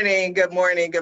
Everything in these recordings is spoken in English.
good morning,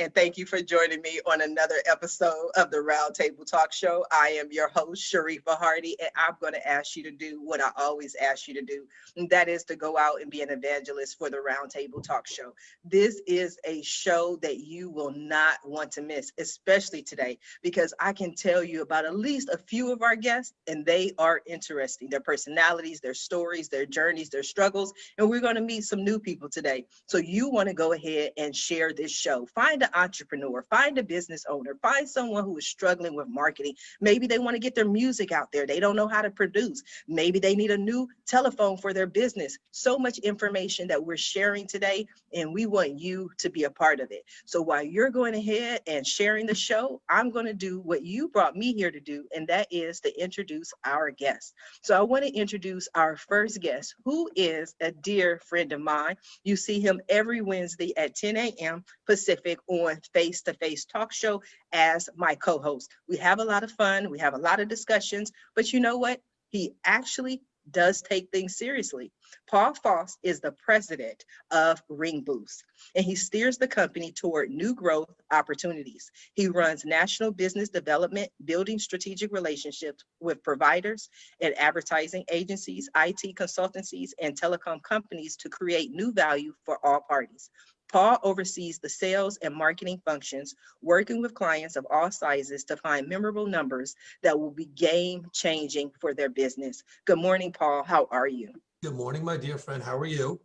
and thank you for joining me on another episode of the Roundtable Talk Show. I am your host, Sharifah Hardy, and I'm going to ask you to do what I always ask you to do, and that is to go out and be an evangelist for the Roundtable Talk Show. This is a show that you will not want to miss, especially today, because I can tell you about at least a few of our guests, and they are interesting. Their personalities, their stories, their journeys, their struggles, and we're going to meet some new people today. So you want to go ahead and share this show. Find an entrepreneur, find a business owner, find someone who is struggling with marketing. Maybe they want to get their music out there. They don't know how to produce. Maybe they need a new telephone for their business. So much information that we're sharing today, and we want you to be a part of it. So while you're going ahead and sharing the show, I'm going to do what you brought me here to do, and that is to introduce our guest. So I want to introduce our first guest, who is a dear friend of mine. You see him every Wednesday at 10 a.m. Pacific on Face to Face Talk Show as my co-host. We have a lot of fun. We have a lot of discussions, but you know what? He actually does take things seriously. Paul Foss is the president of Ring Boost, and he steers the company toward new growth opportunities. He runs national business development, building strategic relationships with providers and advertising agencies, IT consultancies, and telecom companies to create new value for all parties. Paul oversees the sales and marketing functions, working with clients of all sizes to find memorable numbers that will be game-changing for their business. Good morning, Paul. How are you? Good morning, my dear friend. How are you?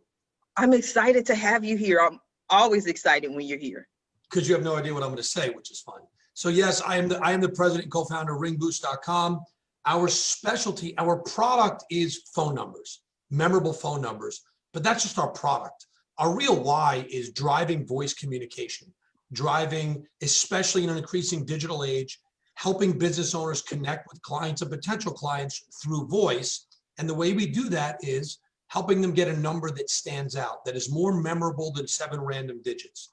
I'm excited to have you here. I'm always excited when you're here. Because you have no idea what I'm going to say, which is fun. So yes, I am the president and co-founder of ringboost.com. Our specialty, our product is phone numbers, memorable phone numbers, but that's just our product. Our real why is driving voice communication, driving, especially in an increasing digital age, helping business owners connect with clients and potential clients through voice. And the way we do that is helping them get a number that stands out, that is more memorable than 7 random digits.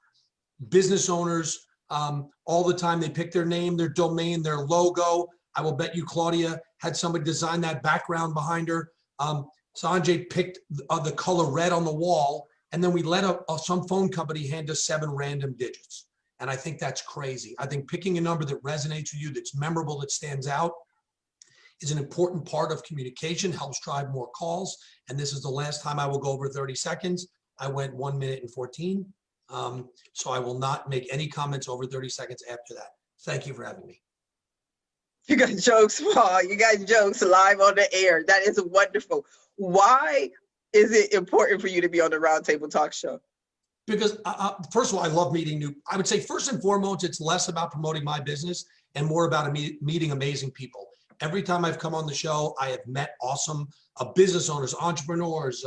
Business owners, all the time, they pick their name, their domain, their logo. I will bet you Claudia had somebody design that background behind her. Sanj picked the color red on the wall. And then we let some phone company hand us 7 random digits. And I think that's crazy. I think picking a number that resonates with you, that's memorable, that stands out, is an important part of communication, helps drive more calls. And this is the last time I will go over 30 seconds. I went 1 minute and 14. So I will not make any comments over 30 seconds after that. Thank you for having me. You got jokes, Paul. You got jokes live on the air. That is wonderful. Why is it important for you to be on the Roundtable Talk Show? Because first of all, I love meeting I would say first and foremost, it's less about promoting my business and more about meeting amazing people. Every time I've come on the show, I have met awesome business owners, entrepreneurs,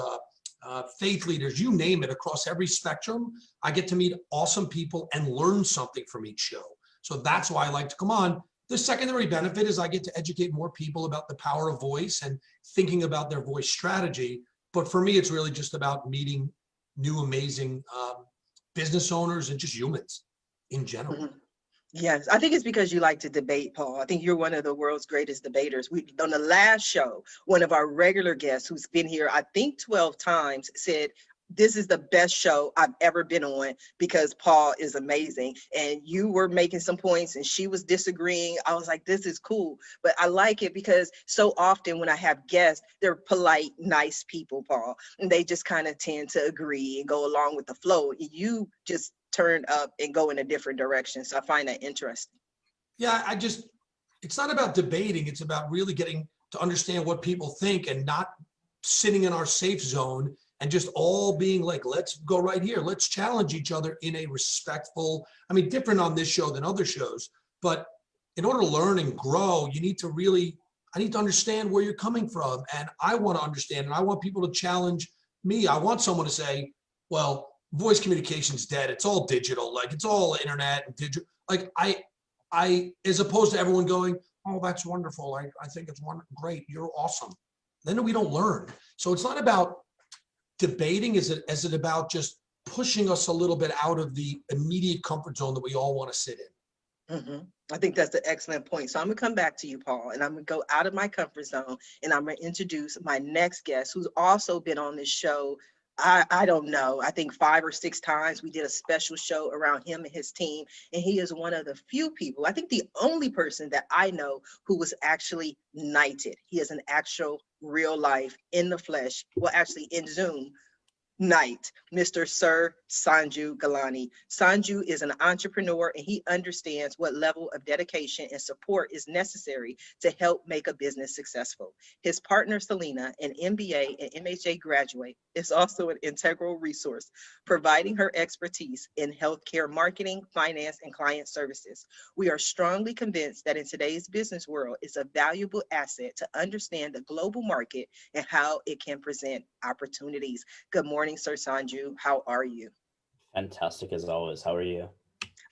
faith leaders, you name it, across every spectrum. I get to meet awesome people and learn something from each show. So that's why I like to come on. The secondary benefit is I get to educate more people about the power of voice and thinking about their voice strategy. But for me, it's really just about meeting new, amazing business owners and just humans in general. Mm-hmm. Yes, I think it's because you like to debate, Paul. I think you're one of the world's greatest debaters. On the last show, one of our regular guests who's been here, I think 12 times, said, this is the best show I've ever been on because Paul is amazing. And you were making some points and she was disagreeing. I was like, this is cool. But I like it because so often when I have guests, they're polite, nice people, Paul. And they just kind of tend to agree and go along with the flow. You just turn up and go in a different direction. So I find that interesting. Yeah, it's not about debating. It's about really getting to understand what people think and not sitting in our safe zone and just all being like, let's go right here. Let's challenge each other in a respectful, different on this show than other shows. But in order to learn and grow, I need to understand where you're coming from. And I want to understand, and I want people to challenge me. I want someone to say, well, voice communication's dead. It's all digital. Like it's all internet and digital. Like I, as opposed to everyone going, oh, that's wonderful. I think it's great. You're awesome. Then we don't learn. So it's not about debating. Is it about just pushing us a little bit out of the immediate comfort zone that we all want to sit in? Mm-hmm. I think that's an excellent point. So I'm going to come back to you, Paul, and I'm going to go out of my comfort zone and I'm going to introduce my next guest who's also been on this show I don't know. I think 5 or 6 times we did a special show around him and his team. And he is one of the few people, I think the only person that I know who was actually knighted. He is an actual real life in the flesh, well, actually in Zoom, Knight, Mr. Sir Sanju Galani. Sanju is an entrepreneur and he understands what level of dedication and support is necessary to help make a business successful. His partner, Selena, an MBA and MHA graduate, is also an integral resource, providing her expertise in healthcare marketing, finance, and client services. We are strongly convinced that in today's business world, it's a valuable asset to understand the global market and how it can present opportunities. Good morning, Sir Sanju. How are you? Fantastic as always. How are you?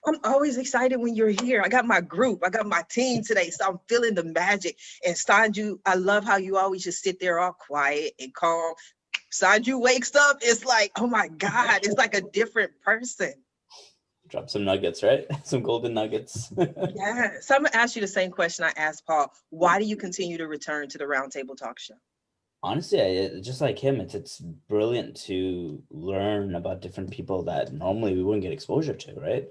I'm always excited when you're here. I got my group, I got my team today, so I'm feeling the magic. And Sanju, I love how you always just sit there all quiet and calm. Sanju wakes up, it's like, oh my God, it's like a different person. Drop some nuggets, right? Some golden nuggets. Yeah. So I'm gonna ask you the same question I asked Paul. Why do you continue to return to the Roundtable Talk Show? Honestly, just like him, it's brilliant to learn about different people that normally we wouldn't get exposure to, right?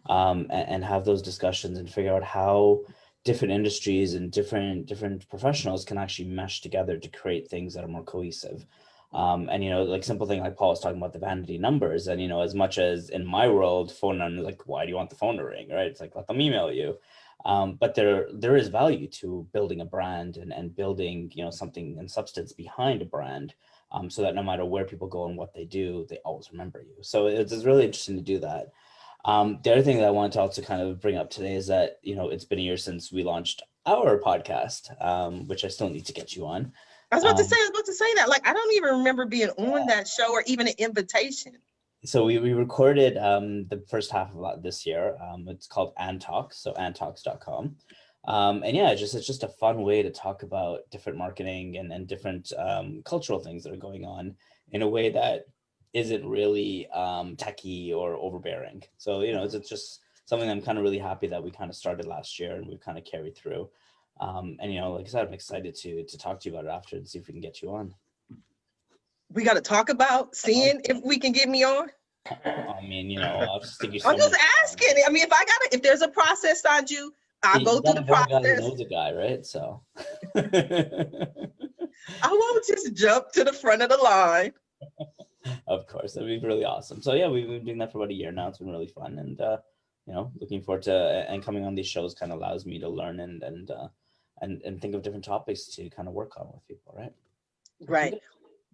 And have those discussions and figure out how different industries and different professionals can actually mesh together to create things that are more cohesive. And like simple thing like Paul was talking about the vanity numbers, and as much as in my world, phone numbers, like, why do you want the phone to ring, right? It's like, let them email you. But there is value to building a brand and building, something in substance behind a brand, so that no matter where people go and what they do, they always remember you. So it's really interesting to do that. The other thing that I wanted to also kind of bring up today is that, it's been a year since we launched our podcast, which I still need to get you on. I was about to say that. Like, I don't even remember being on that show or even an invitation. So we recorded the first half of this year. It's called Antalks, so antalks.com. And yeah, it's just a fun way to talk about different marketing and different cultural things that are going on in a way that isn't really techie or overbearing. So, it's just something I'm kind of really happy that we kind of started last year and we've kind of carried through. And, like I said, I'm excited to talk to you about it after and see if we can get you on. We got to talk about seeing if we can get me on. I mean, I'll just think I'm just asking. I mean, if there's a process, Sanju, I'll go through the process. Guy knows a guy, right? So I won't just jump to the front of the line. Of course, that'd be really awesome. So yeah, we've been doing that for about a year now. It's been really fun, and looking forward to and coming on these shows kind of allows me to learn and think of different topics to kind of work on with people, right? Right.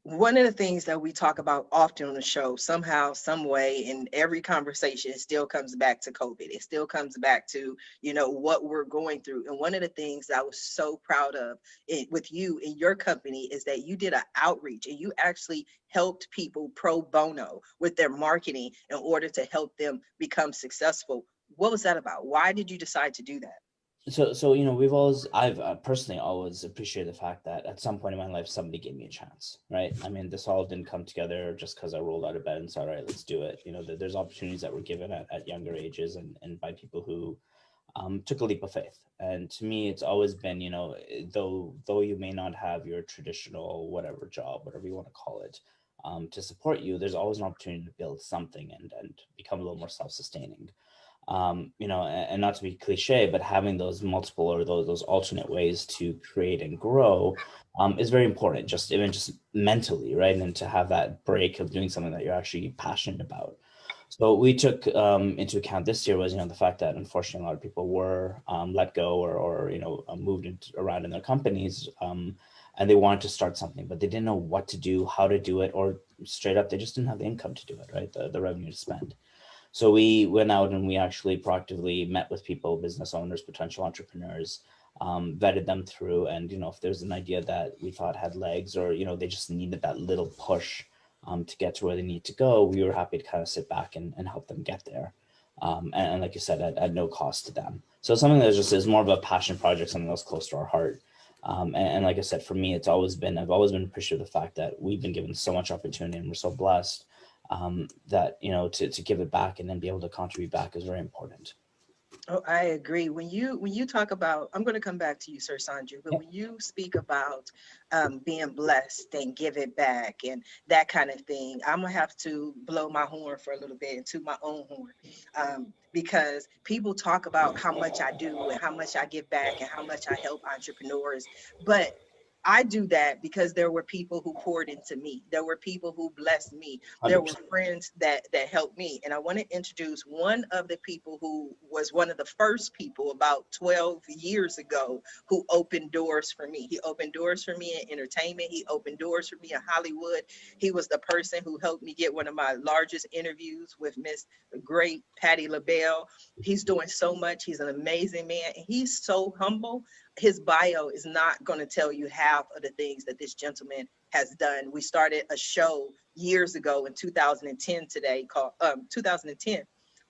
One of the things that we talk about often on the show, somehow, some way, in every conversation, it still comes back to COVID. It still comes back to, what we're going through. And one of the things that I was so proud of with you in your company is that you did an outreach and you actually helped people pro bono with their marketing in order to help them become successful. What was that about? Why did you decide to do that? So I've personally always appreciated the fact that at some point in my life, somebody gave me a chance, right? I mean, this all didn't come together just because I rolled out of bed and said, all right, let's do it. There's opportunities that were given at younger ages and by people who took a leap of faith. And to me, it's always been, though you may not have your traditional whatever job, whatever you want to call it, to support you, there's always an opportunity to build something and become a little more self-sustaining. And not to be cliche, but having those multiple or those alternate ways to create and grow is very important, just mentally, right? And to have that break of doing something that you're actually passionate about. So we took into account this year was, the fact that unfortunately a lot of people were let go or moved around in their companies and they wanted to start something, but they didn't know what to do, how to do it, or straight up, they just didn't have the income to do it, right? The revenue to spend. So we went out and we actually proactively met with people, business owners, potential entrepreneurs, vetted them through. And, if there's an idea that we thought had legs or, they just needed that little push to get to where they need to go, we were happy to kind of sit back and help them get there. And like you said, at no cost to them. So something that is more of a passion project, something that's close to our heart. And like I said, for me, I've always been appreciative of the fact that we've been given so much opportunity and we're so blessed that, to give it back and then be able to contribute back is very important. Oh, I agree. When you talk about, I'm going to come back to you, Sir Sanju, but when you speak about being blessed and give it back and that kind of thing, I'm gonna have to blow my horn for a little bit and toot my own horn, because people talk about how much I do and how much I give back and how much I help entrepreneurs, but I do that because there were people who poured into me. There were people who blessed me. There were 100%. friends that helped me. And I want to introduce one of the people who was one of the first people about 12 years ago who opened doors for me. He opened doors for me in entertainment. He opened doors for me in Hollywood. He was the person who helped me get one of my largest interviews with Miss Great Patti LaBelle. He's doing so much. He's an amazing man. And he's so humble. His bio is not going to tell you half of the things that this gentleman has done. We started a show years ago in 2010 today called 2010,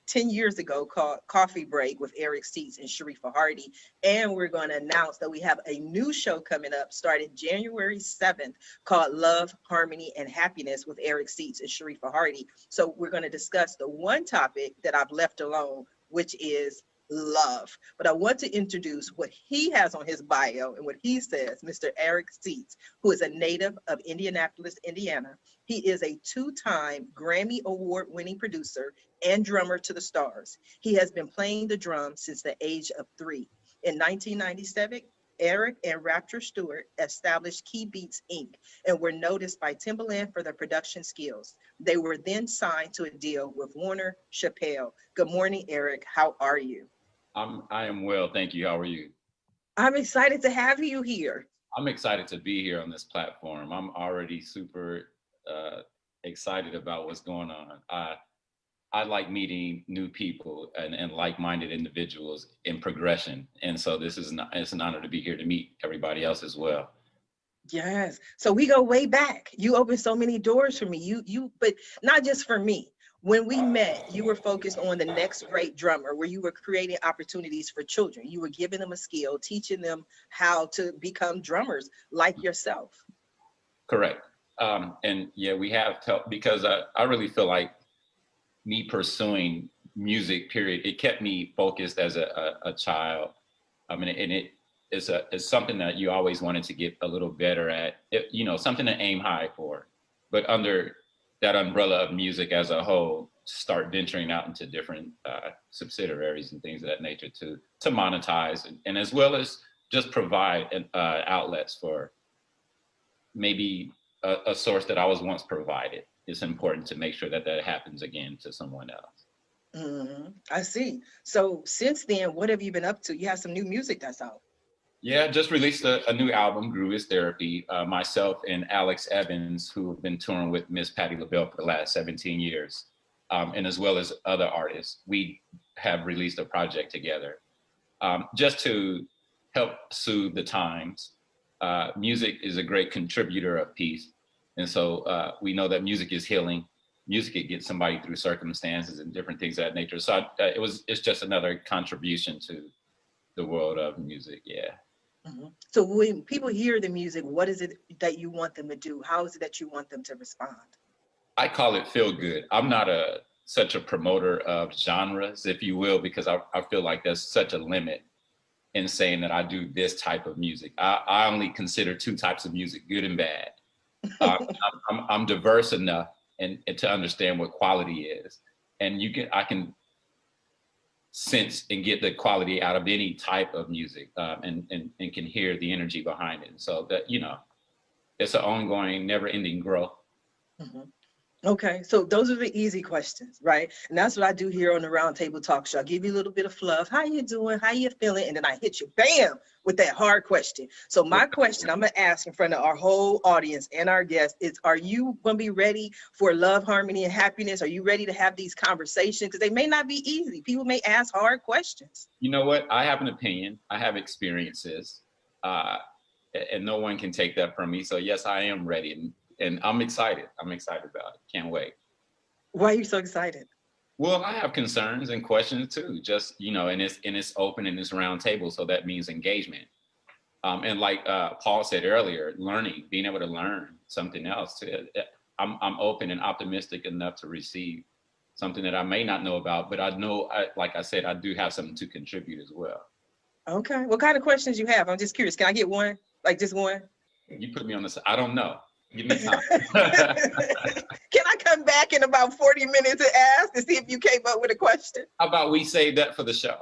10 years ago, called Coffee Break with Eric Seats and Sharifah Hardy. And we're going to announce that we have a new show coming up starting January 7th called Love, Harmony, and Happiness with Eric Seats and Sharifah Hardy. So we're going to discuss the one topic that I've left alone, which is love. But I want to introduce what he has on his bio and what he says, Mr. Eric Seats, who is a native of Indianapolis, Indiana. He is a two-time Grammy Award-winning producer and drummer to the stars. He has been playing the drums since the age of 3. In 1997, Eric and Rapture Stewart established Key Beats Inc. and were noticed by Timbaland for their production skills. They were then signed to a deal with Warner Chappell. Good morning, Eric. How are you? I am well, thank you. How are you? I'm excited to have you here. I'm excited to be here on this platform. I'm already super excited about what's going on. I like meeting new people and like-minded individuals in progression. And so it's an honor to be here to meet everybody else as well. Yes. So we go way back. You opened so many doors for me. But not just for me. When we met, you were focused on the next great drummer, where you were creating opportunities for children. You were giving them a skill, teaching them how to become drummers like yourself. Correct. And yeah, we have because I really feel like me pursuing music, period, it kept me focused as a child. I mean, and it's something that you always wanted to get a little better at, something to aim high for. But under that umbrella of music as a whole, start venturing out into different subsidiaries and things of that nature to monetize and as well as just provide outlets for maybe a source that I was once provided. It's important to make sure that happens again to someone else. Mm-hmm. I see. So since then, what have you been up to? You have some new music that's out. Yeah, just released a new album, Groove is Therapy. Myself and Alex Evans, who have been touring with Miss Patti LaBelle for the last 17 years, and as well as other artists, we have released a project together just to help soothe the times. Music is a great contributor of peace. And so we know that music is healing. Music can get somebody through circumstances and different things of that nature. So it's just another contribution to the world of music, yeah. Mm-hmm. So when people hear the music, what is it that you want them to do? How is it that you want them to respond? I call it feel good. I'm not such a promoter of genres, if you will, because I feel like there's such a limit in saying that I do this type of music. I only consider 2 types of music, good and bad. I'm diverse enough and to understand what quality is. And I can sense and get the quality out of any type of music and can hear the energy behind it. And so that, it's an ongoing, never ending growth. Mm-hmm. Okay, so those are the easy questions, right? And that's what I do here on the Roundtable Talk Show. I give you a little bit of fluff. How you doing? How you feeling? And then I hit you, bam, with that hard question. So my question I'm going to ask in front of our whole audience and our guests is, are you going to be ready for love, harmony, and happiness? Are you ready to have these conversations? Because they may not be easy. People may ask hard questions. You know what? I have an opinion. I have experiences. And no one can take that from me. So yes, I am ready. And I'm excited. I'm excited about it. Can't wait. Why are you so excited? Well, I have concerns and questions too. Just, and it's open and it's round table. So that means engagement. And like Paul said earlier, learning, being able to learn something else. I'm open and optimistic enough to receive something that I may not know about, but I know, like I said, I do have something to contribute as well. Okay. What kind of questions you have? I'm just curious. Can I get one? Like just one? You put me on this. I don't know. Give me time. Can I come back in about 40 minutes and ask to see if you came up with a question? How about we save that for the show?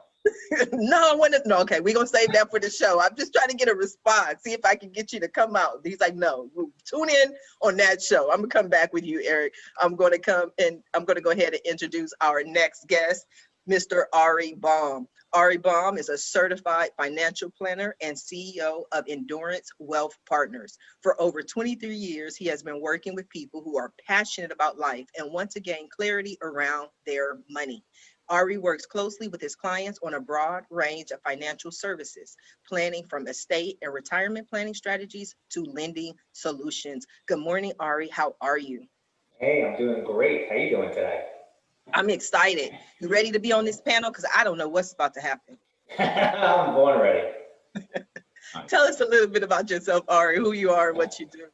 No, I want to. No, okay, we're gonna save that for the show. I'm just trying to get a response. See if I can get you to come out. He's like, no, tune in on that show. I'm gonna come back with you, Eric. I'm gonna go ahead and introduce our next guest, Mr. Ari Baum. Ari Baum is a certified financial planner and CEO of Endurance Wealth Partners. For over 23 years, he has been working with people who are passionate about life and want to gain clarity around their money. Ari works closely with his clients on a broad range of financial services, planning from estate and retirement planning strategies to lending solutions. Good morning, Ari. How are you? Hey, I'm doing great. How you doing today? I'm excited. You ready to be on this panel? Because I don't know what's about to happen. I'm born ready. Tell us a little bit about yourself, Ari, who you are and what you do.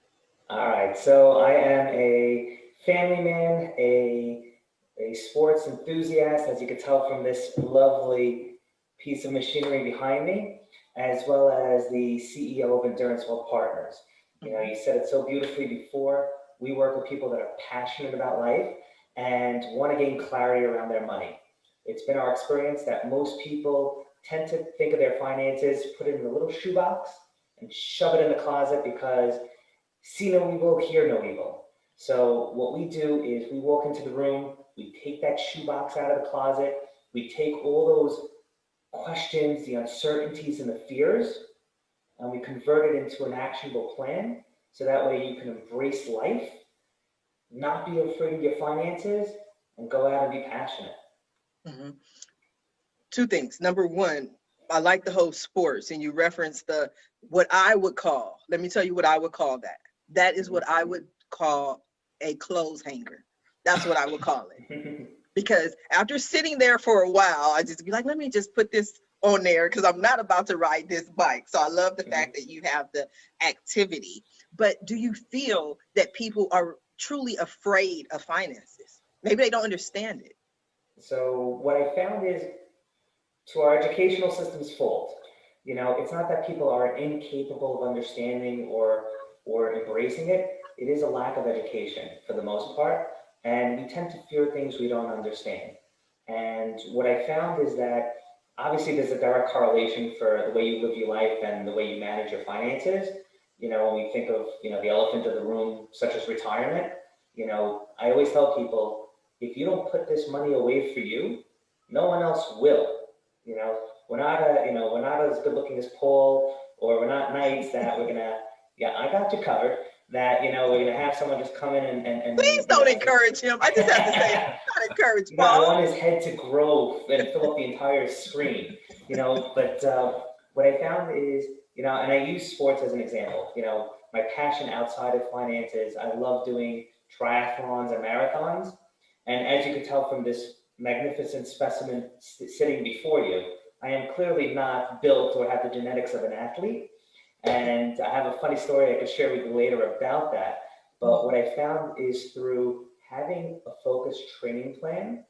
All right, so I am a family man, a sports enthusiast, as you can tell from this lovely piece of machinery behind me, as well as the CEO of Endurance Wealth Partners. You know, you said it so beautifully before. We work with people that are passionate about life and want to gain clarity around their money. It's been our experience that most people tend to think of their finances, put it in a little shoebox and shove it in the closet because see no evil, hear no evil. So what we do is we walk into the room, we take that shoebox out of the closet, we take all those questions, the uncertainties and the fears, and we convert it into an actionable plan. So that way you can embrace life, not be afraid of your finances, and go out and be passionate. Mm-hmm. Two things. Number one, I like the whole sports, and you referenced what I would call, let me tell you what I would call that. That is what I would call a clothes hanger. That's what I would call it. Because after sitting there for a while, I just be like, let me just put this on there because I'm not about to ride this bike. So I love the fact that you have the activity. But do you feel that people are truly afraid of finances? Maybe they don't understand it. So what I found is, to our educational system's fault, you know, it's not that people are incapable of understanding or embracing it. It is a lack of education for the most part, and we tend to fear things we don't understand. And what I found is that obviously there's a direct correlation for the way you live your life and the way you manage your finances. You know, when we think of, you know, the elephant in the room, such as retirement, you know, I always tell people, if you don't put this money away for you, no one else will. You know, we're not as good looking as Paul, or we're not nice that we're gonna, yeah, I got you covered. That, you know, we're gonna have someone just come in and please don't encourage him. I just have to say, not encourage Paul. I want his head to grow and fill up the entire screen, you know. But what I found is, you know, and I use sports as an example. You know, my passion outside of finances, I love doing triathlons and marathons. And as you can tell from this magnificent specimen sitting before you, I am clearly not built or have the genetics of an athlete. And I have a funny story I could share with you later about that. But what I found is through having a focused training plan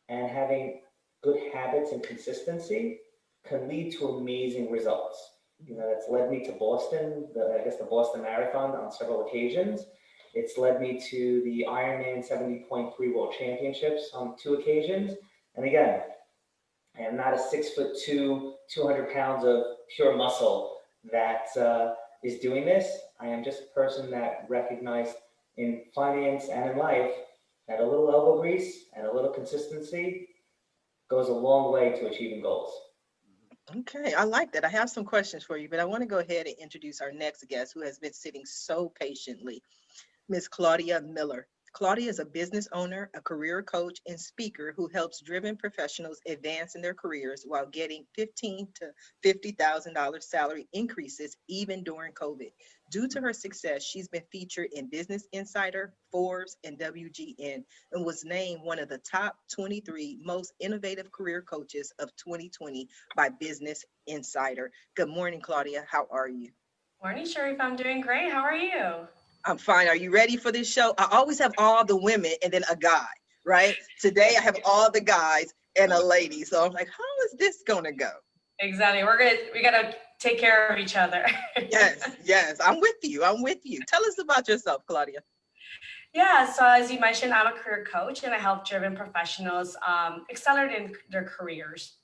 and having good habits and consistency can lead to amazing results. You know, that's led me to Boston, the Boston Marathon on several occasions. It's led me to the Ironman 70.3 World Championships on 2 occasions. And again, I am not a 6'2", 200 pounds of pure muscle that is doing this. I am just a person that recognized in finance and in life that a little elbow grease and a little consistency goes a long way to achieving goals. Okay, I like that. I have some questions for you, but I want to go ahead and introduce our next guest who has been sitting so patiently, Ms. Claudia Miller. Claudia is a business owner, a career coach, and speaker who helps driven professionals advance in their careers while getting $15,000 to $50,000 salary increases even during COVID. Due to her success, she's been featured in Business Insider, Forbes, and WGN, and was named one of the top 23 most innovative career coaches of 2020 by Business Insider. Good morning, Claudia. How are you? Morning, Sharifah. I'm doing great. How are you? I'm fine. Are you ready for this show? I always have all the women and then a guy. right? Today I have all the guys and a lady. So I'm like, how is this gonna go? Exactly. We gotta take care of each other. Yes, I'm with you. I'm with you. Tell us about yourself, Claudia. Yeah, so as you mentioned, I'm a career coach and I help driven professionals accelerate in their careers.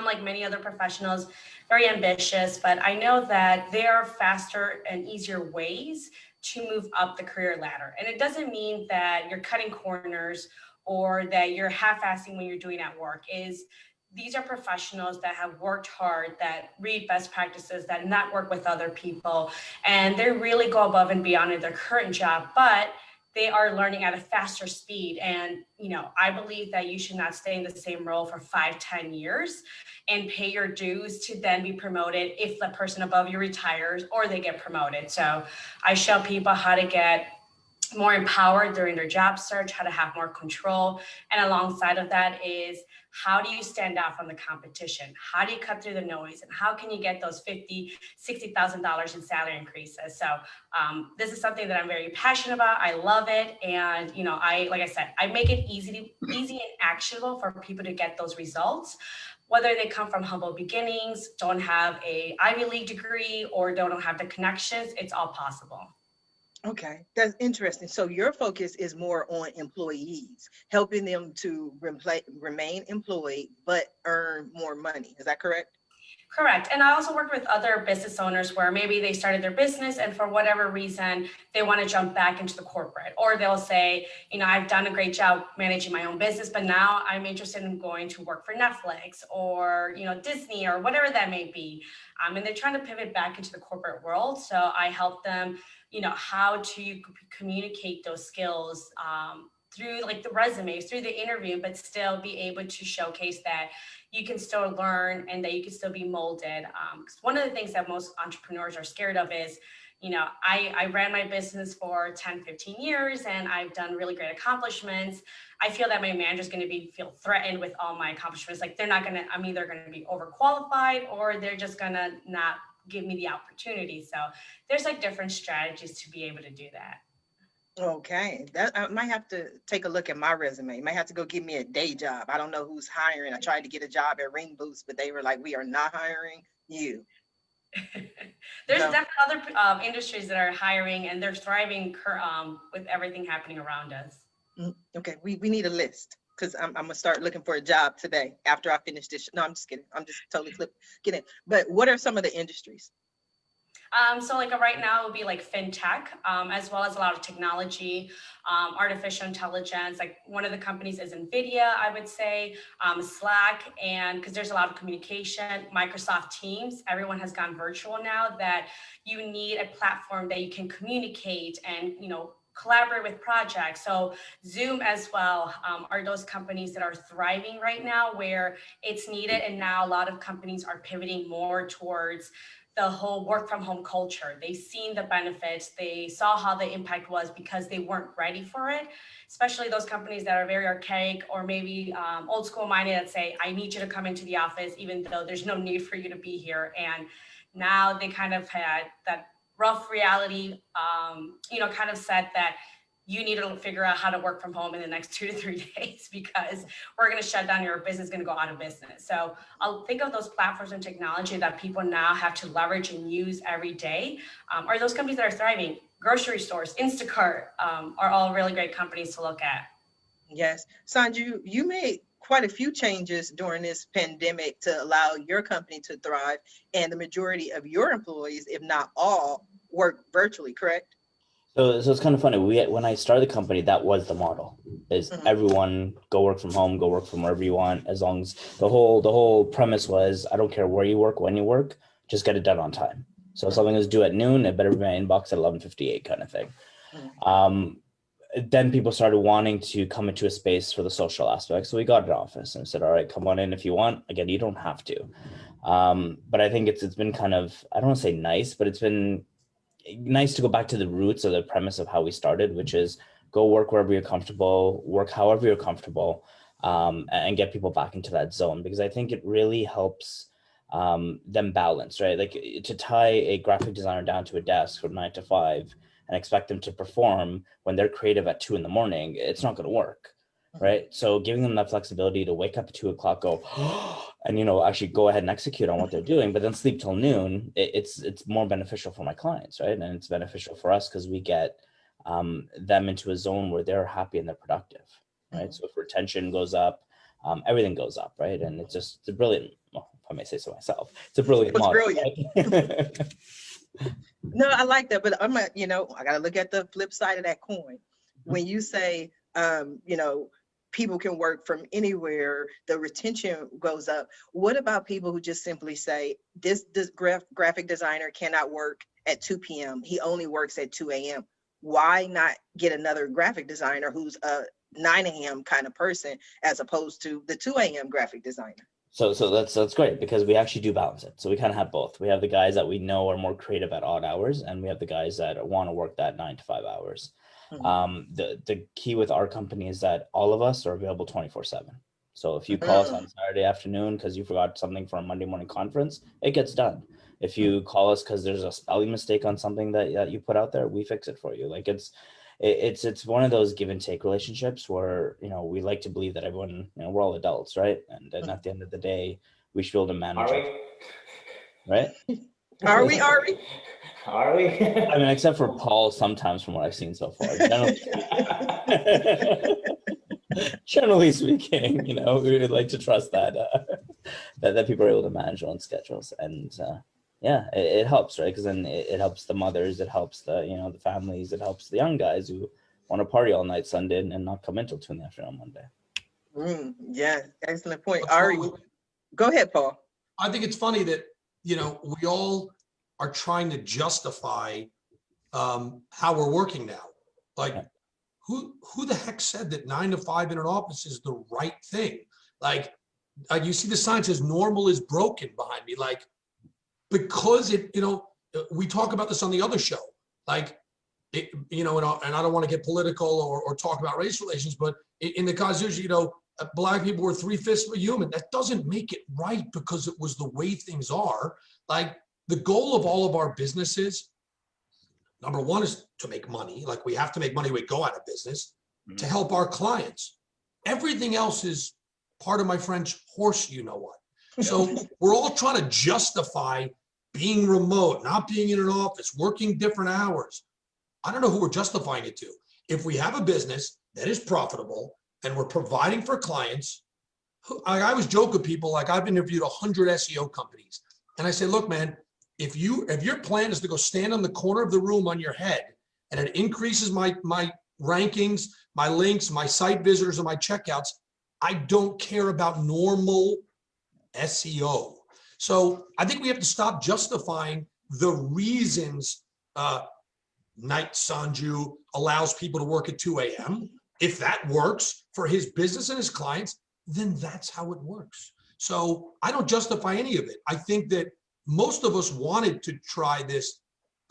Like many other professionals, very ambitious, but I know that there are faster and easier ways to move up the career ladder. And it doesn't mean that you're cutting corners or that you're half-assing when you're doing at work. These are professionals that have worked hard, that read best practices, that network with other people, and they really go above and beyond in their current job, but they are learning at a faster speed. And, I believe that you should not stay in the same role for 5-10 years and pay your dues to then be promoted if the person above you retires or they get promoted. So I show people how to get more empowered during their job search, how to have more control. And alongside of that is, how do you stand out from the competition? How do you cut through the noise? And how can you get those $50,000, $60,000 in salary increases? So this is something that I'm very passionate about. I love it. And, like I said, I make it easy and actionable for people to get those results, whether they come from humble beginnings, don't have a Ivy League degree, or don't have the connections. It's all possible. Okay, that's interesting. So your focus is more on employees, helping them to remain employed, but earn more money. Is that correct? Correct. And I also work with other business owners where maybe they started their business and for whatever reason, they want to jump back into the corporate, or they'll say, I've done a great job managing my own business, but now I'm interested in going to work for Netflix or, Disney or whatever that may be. And they're trying to pivot back into the corporate world. So I help them, how to communicate those skills through like the resumes, through the interview, but still be able to showcase that you can still learn and that you can still be molded. Because one of the things that most entrepreneurs are scared of is, I ran my business for 10, 15 years and I've done really great accomplishments. I feel that my manager's going to feel threatened with all my accomplishments. Like I'm either going to be overqualified or they're just going to not give me the opportunity. So there's like different strategies to be able to do that. Okay, that I might have to take a look at my resume. Might have to go get me a day job. I don't know who's hiring. I tried to get a job at Ring Boost, but they were like, "We are not hiring you." There's No. definitely other industries that are hiring and they're thriving with everything happening around us. Okay, we need a list because I'm gonna start looking for a job today after I finish this. No, I'm just kidding. I'm just totally kidding. But what are some of the industries? So like right now it would be like fintech, as well as a lot of technology, artificial intelligence. Like one of the companies is NVIDIA, I would say, Slack, and because there's a lot of communication, Microsoft Teams, everyone has gone virtual now, that you need a platform that you can communicate and, collaborate with projects. So Zoom as well are those companies that are thriving right now where it's needed. And now a lot of companies are pivoting more towards the whole work from home culture. They've seen the benefits. They saw how the impact was because they weren't ready for it, especially those companies that are very archaic or maybe old school minded that say, I need you to come into the office, even though there's no need for you to be here. And now they kind of had that rough reality, kind of said that you need to figure out how to work from home in the next 2 to 3 days because we're going to shut down, your business is going to go out of business. So I'll think of those platforms and technology that people now have to leverage and use every day. Are those companies that are thriving? Grocery stores, Instacart are all really great companies to look at. Yes. Sanju, you made quite a few changes during this pandemic to allow your company to thrive, and the majority of your employees, if not all, work virtually, correct? So it's kind of funny. When I started the company, that was the model: is everyone go work from home, go work from wherever you want, as long as the whole premise was, I don't care where you work, when you work, just get it done on time. So if something is due at noon, it better be in my inbox at 11:58, kind of thing. Then people started wanting to come into a space for the social aspect. So we got an office and said, all right, come on in if you want. Again, you don't have to. But I think it's been kind of, I don't want to say nice, but it's been nice to go back to the roots of the premise of how we started, which is go work wherever you're comfortable, work however you're comfortable, and get people back into that zone, because I think it really helps them balance, right? Like to tie a graphic designer down to a desk from 9 to 5 and expect them to perform when they're creative at 2 a.m, it's not going to work. right? So giving them that flexibility to wake up at 2 o'clock, go, and, you know, actually go ahead and execute on what they're doing, but then sleep till noon, it's more beneficial for my clients, right? And it's beneficial for us because we get them into a zone where they're happy and they're productive, right? So if retention goes up, everything goes up, right? And it's a brilliant, well, if I may say so myself, it's a brilliant It's model. brilliant. Right? No, I like that, but I'm not, you know, I got to look at the flip side of that coin. When you say, you know, people can work from anywhere, the retention goes up. What about people who just simply say, this graphic designer cannot work at 2 p.m. He only works at 2 a.m. Why not get another graphic designer who's a 9 a.m. kind of person as opposed to the 2 a.m. graphic designer? So that's great because we actually do balance it. So we kind of have both. We have the guys that we know are more creative at odd hours, and we have the guys that want to work that 9 to 5 hours. The key with our company is that all of us are available 24/7. So if you call us on Saturday afternoon because you forgot something for a Monday morning conference, it gets done. If you call us because there's a spelling mistake on something that you put out there, we fix it for you. Like it's one of those give and take relationships where, you know, we like to believe that everyone, you know, we're all adults, right? And then at the end of the day, we should be able to manage it, right? Are we? Are we? I mean, except for Paul, sometimes from what I've seen so far. Generally speaking, you know, we would like to trust that that people are able to manage their own schedules, and yeah, it helps, right? Because then it helps the mothers, it helps the, you know, the families, it helps the young guys who want to party all night Sunday and not come in till 2 in the afternoon on Monday. Yeah, excellent point. Ari, go ahead, Paul. I think it's funny that, you know, we all are trying to justify how we're working now. Like, who the heck said that 9 to 5 in an office is the right thing? Like you see the sign says normal is broken behind me. Like, because it, you know, we talk about this on the other show. Like, it, you know, and I don't want to get political or talk about race relations, but in the Constitution, you know, Black people were 3/5 of a human. That doesn't make it right because it was the way things are. Like, the goal of all of our businesses, number one, is to make money. Like, we have to make money, we go out of business, to help our clients. Everything else is part of my French horse, you know what. So we're all trying to justify being remote, not being in an office, working different hours. I don't know who we're justifying it to. If we have a business that is profitable and we're providing for clients, I always joke with people, like, I've interviewed 100 SEO companies. And I say, look, man, if your plan is to go stand on the corner of the room on your head and it increases my rankings, my links, my site visitors, and my checkouts, I don't care about normal SEO. So I think we have to stop justifying the reasons Night Sanju allows people to work at 2 a.m. If that works for his business and his clients, then that's how it works. So I don't justify any of it. I think that most of us wanted to try this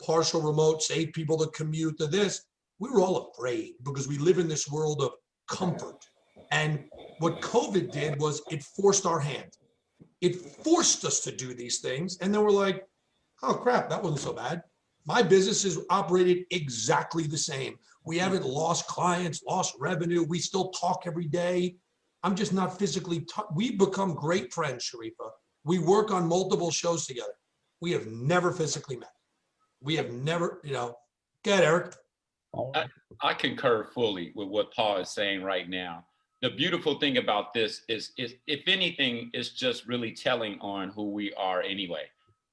partial remote, save people the commute to this. We were all afraid because we live in this world of comfort. And what COVID did was it forced our hand. It forced us to do these things. And then we're like, oh crap, that wasn't so bad. My business is operated exactly the same. We haven't lost clients, lost revenue. We still talk every day. I'm just not physically, we've become great friends, Sharifah. We work on multiple shows together. We have never physically met. We have never, you know, go ahead, Eric. I concur fully with what Paul is saying right now. The beautiful thing about this is if anything, it's just really telling on who we are anyway.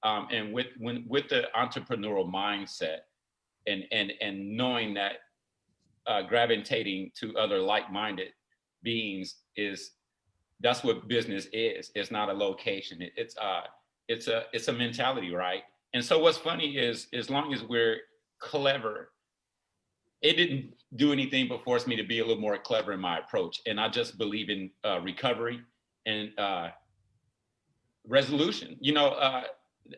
And with the entrepreneurial mindset and knowing that gravitating to other like-minded beings that's what business is. It's not a location. It's a mentality, right? And so what's funny is, as long as we're clever, it didn't do anything but force me to be a little more clever in my approach. And I just believe in recovery and resolution. You know,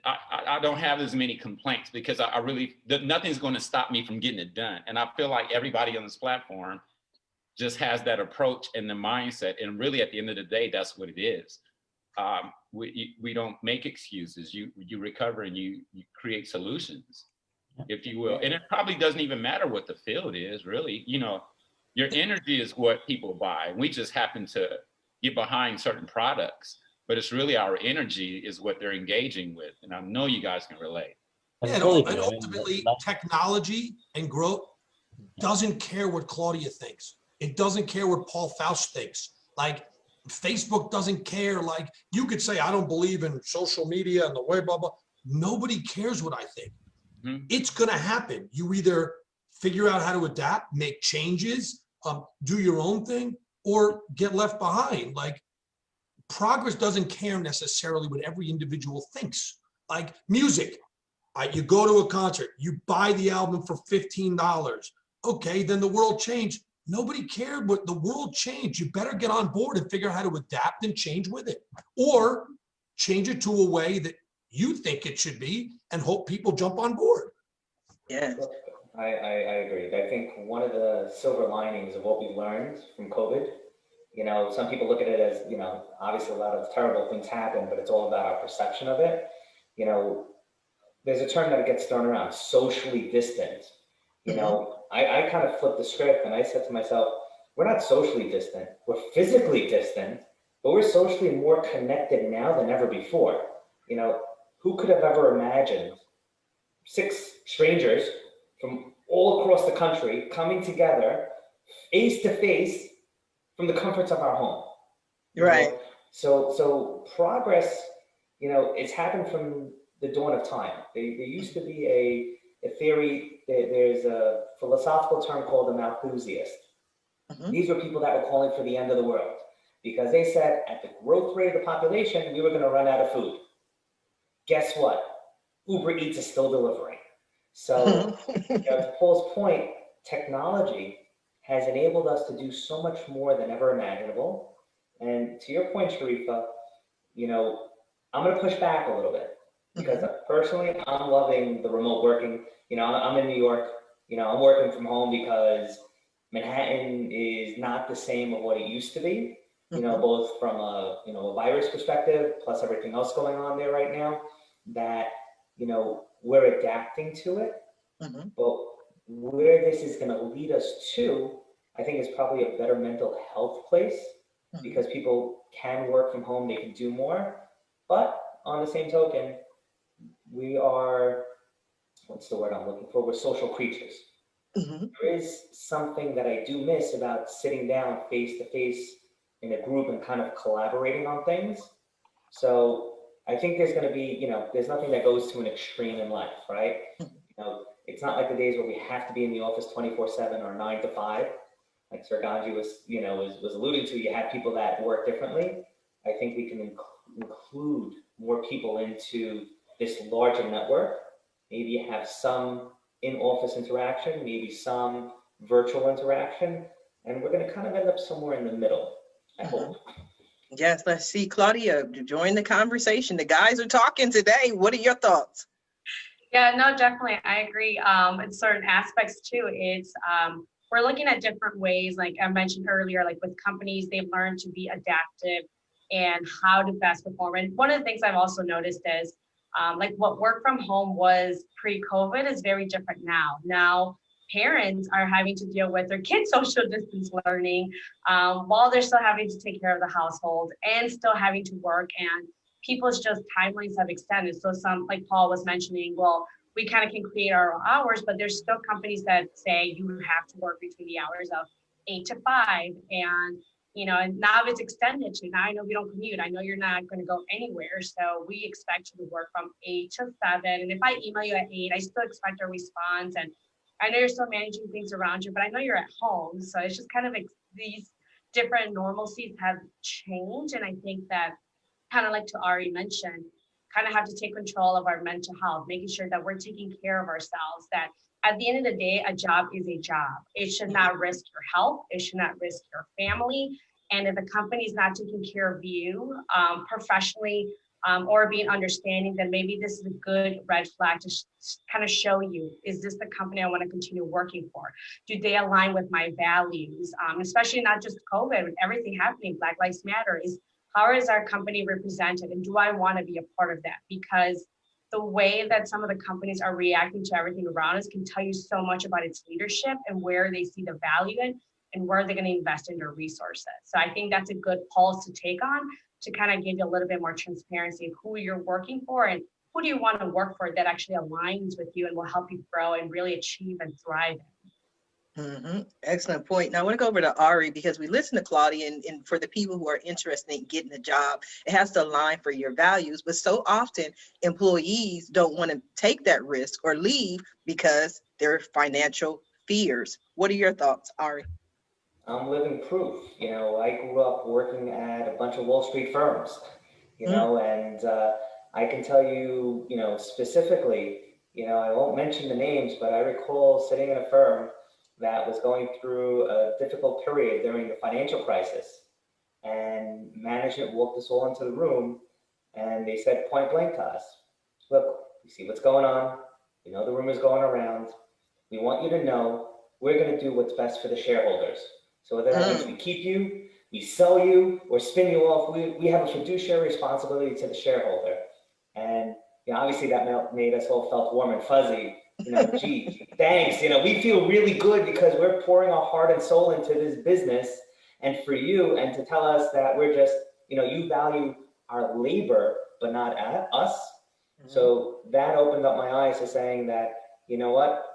I don't have as many complaints because I really, nothing's going to stop me from getting it done. And I feel like everybody on this platform just has that approach and the mindset. And really, at the end of the day, that's what it is. We don't make excuses. You recover and you create solutions, if you will. And it probably doesn't even matter what the field is, really. You know, Your energy is what people buy. We just happen to get behind certain products, but it's really our energy is what they're engaging with. And I know you guys can relate. And ultimately, technology and growth doesn't care what Claudia thinks. It doesn't care what Paul Faust thinks. Like, Facebook doesn't care. Like, you could say, I don't believe in social media and the way, blah, blah. Nobody cares what I think. Mm-hmm. It's going to happen. You either figure out how to adapt, make changes, do your own thing, or get left behind. Like, progress doesn't care necessarily what every individual thinks. Like music, you go to a concert, you buy the album for $15. Okay, then the world changed. Nobody cared what the world changed. You better get on board and figure out how to adapt and change with it, or change it to a way that you think it should be and hope people jump on board. Yeah. I agree. I think one of the silver linings of what we learned from COVID, you know, some people look at it as, you know, obviously a lot of terrible things happen, but it's all about our perception of it. You know, there's a term that gets thrown around, socially distant. You know, I kind of flipped the script and I said to myself, we're not socially distant, we're physically distant, but we're socially more connected now than ever before. You know, who could have ever imagined 6 strangers from all across the country coming together face to face from the comforts of our home? Right. So progress, you know, it's happened from the dawn of time. There used to be a theory, there's a philosophical term called a Malthusiast. These were people that were calling for the end of the world because they said at the growth rate of the population, we were going to run out of food. Guess what? Uber Eats is still delivering. So you know, to Paul's point, technology has enabled us to do so much more than ever imaginable. And to your point, Sharifah, you know, I'm going to push back a little bit because personally, I'm loving the remote working. You know, I'm in New York. You know, I'm working from home because Manhattan is not the same of what it used to be. You know, both from a, you know, a virus perspective, plus everything else going on there right now, that, you know, we're adapting to it. But where this is going to lead us to, I think, is probably a better mental health place because people can work from home, they can do more. But on the same token, we are, what's the word I'm looking for? We're social creatures. There is something that I do miss about sitting down face to face in a group and kind of collaborating on things. So I think there's going to be, you know, there's nothing that goes to an extreme in life, right? You know, it's not like the days where we have to be in the office 24/7 or 9 to 5. Like Sir Ganji was, you know, was alluding to. You have people that work differently. I think we can include more people into this larger network. Maybe you have some in-office interaction, maybe some virtual interaction, and we're going to kind of end up somewhere in the middle, I hope. Yes, let's see. Claudia, join the conversation. The guys are talking today. What are your thoughts? Yeah, no, definitely. I agree. In certain aspects too, it's we're looking at different ways, like I mentioned earlier, like with companies, they've learned to be adaptive and how to best perform. And one of the things I've also noticed is like what work from home was pre-COVID is very different now. Now, parents are having to deal with their kids' social distance learning while they're still having to take care of the household and still having to work, and people's just timelines have extended. So some, like Paul was mentioning, well, we kind of can create our own hours, but there's still companies that say you have to work between the hours of 8 to 5. And, you know, and now it's extended to, now I know we don't commute. I know you're not going to go anywhere. So we expect you to work from 8 to 7. And if I email you at 8, I still expect a response. And I know you're still managing things around you, but I know you're at home. So it's just kind of these different normalcies have changed. And I think that, kind of like to Ari mentioned, kind of have to take control of our mental health, making sure that we're taking care of ourselves, that at the end of the day, a job is a job. It should not risk your health. It should not risk your family. And if the company is not taking care of you professionally or being understanding, then maybe this is a good red flag to kind of show you, is this the company I want to continue working for? Do they align with my values? Especially not just COVID, with everything happening, Black Lives Matter, is how is our company represented, and do I want to be a part of that? Because the way that some of the companies are reacting to everything around us can tell you so much about its leadership and where they see the value in. and where they're going to invest in their resources. So I think that's a good pulse to take on, to kind of give you a little bit more transparency of who you're working for and who do you want to work for that actually aligns with you and will help you grow and really achieve and thrive. Excellent point. Now I want to go over to Ari because we listen to Claudia, and for the people who are interested in getting a job, it has to align for your values. But so often employees don't want to take that risk or leave because their financial fears. What are your thoughts, Ari? I'm living proof. You know, I grew up working at a bunch of Wall Street firms, you know, and I can tell you, you know, specifically, you know, I won't mention the names, but I recall sitting in a firm that was going through a difficult period during the financial crisis. And management walked us all into the room and they said point blank to us, look, you see what's going on. You know, the rumors going around. We want you to know we're going to do what's best for the shareholders. So whether that means we keep you, we sell you, or spin you off, we have a fiduciary responsibility to the shareholder. And you know, obviously that made us all felt warm and fuzzy. You know, gee, thanks. You know, we feel really good because we're pouring our heart and soul into this business, and for you, and to tell us that we're just, you know, you value our labor, but not us. So that opened up my eyes to saying that, you know what,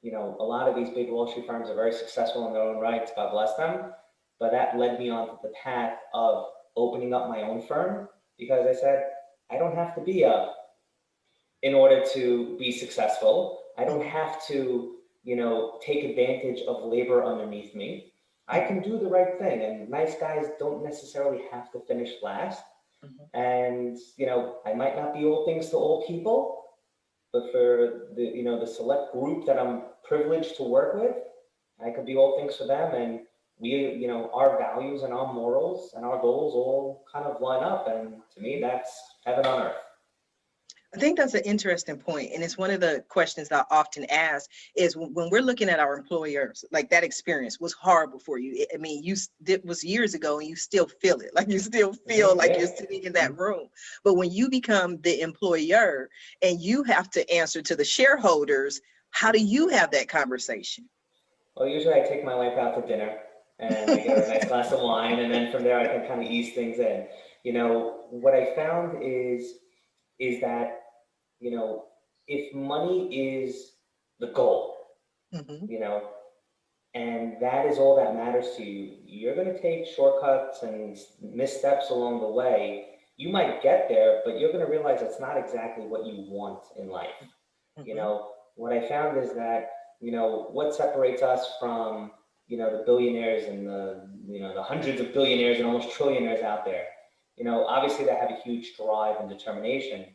you know, a lot of these big Wall Street firms are very successful in their own rights, God bless them. But that led me on the path of opening up my own firm because I said, I don't have to be in order to be successful. I don't have to, you know, take advantage of labor underneath me. I can do the right thing, and nice guys don't necessarily have to finish last. And, you know, I might not be all things to all people, but for the, you know, the select group that I'm privileged to work with, I could be all things for them. And we, you know, our values and our morals and our goals all kind of line up. And to me, that's heaven on earth. I think that's an interesting point, and it's one of the questions that I often ask is when we're looking at our employers, like that experience was horrible for you. I mean, it was years ago and you still feel it, like you still feel like you're sitting in that room. But when you become the employer and you have to answer to the shareholders, how do you have that conversation? Well, usually I take my wife out to dinner and I get her a nice glass of wine, and then from there I can kind of ease things in. You know, what I found is that, you know, if money is the goal, you know, and that is all that matters to you, you're going to take shortcuts and missteps along the way. You might get there, but you're going to realize it's not exactly what you want in life. You know, what I found is that, you know, what separates us from, you know, the billionaires and the, you know, the hundreds of billionaires and almost trillionaires out there, you know, obviously they have a huge drive and determination,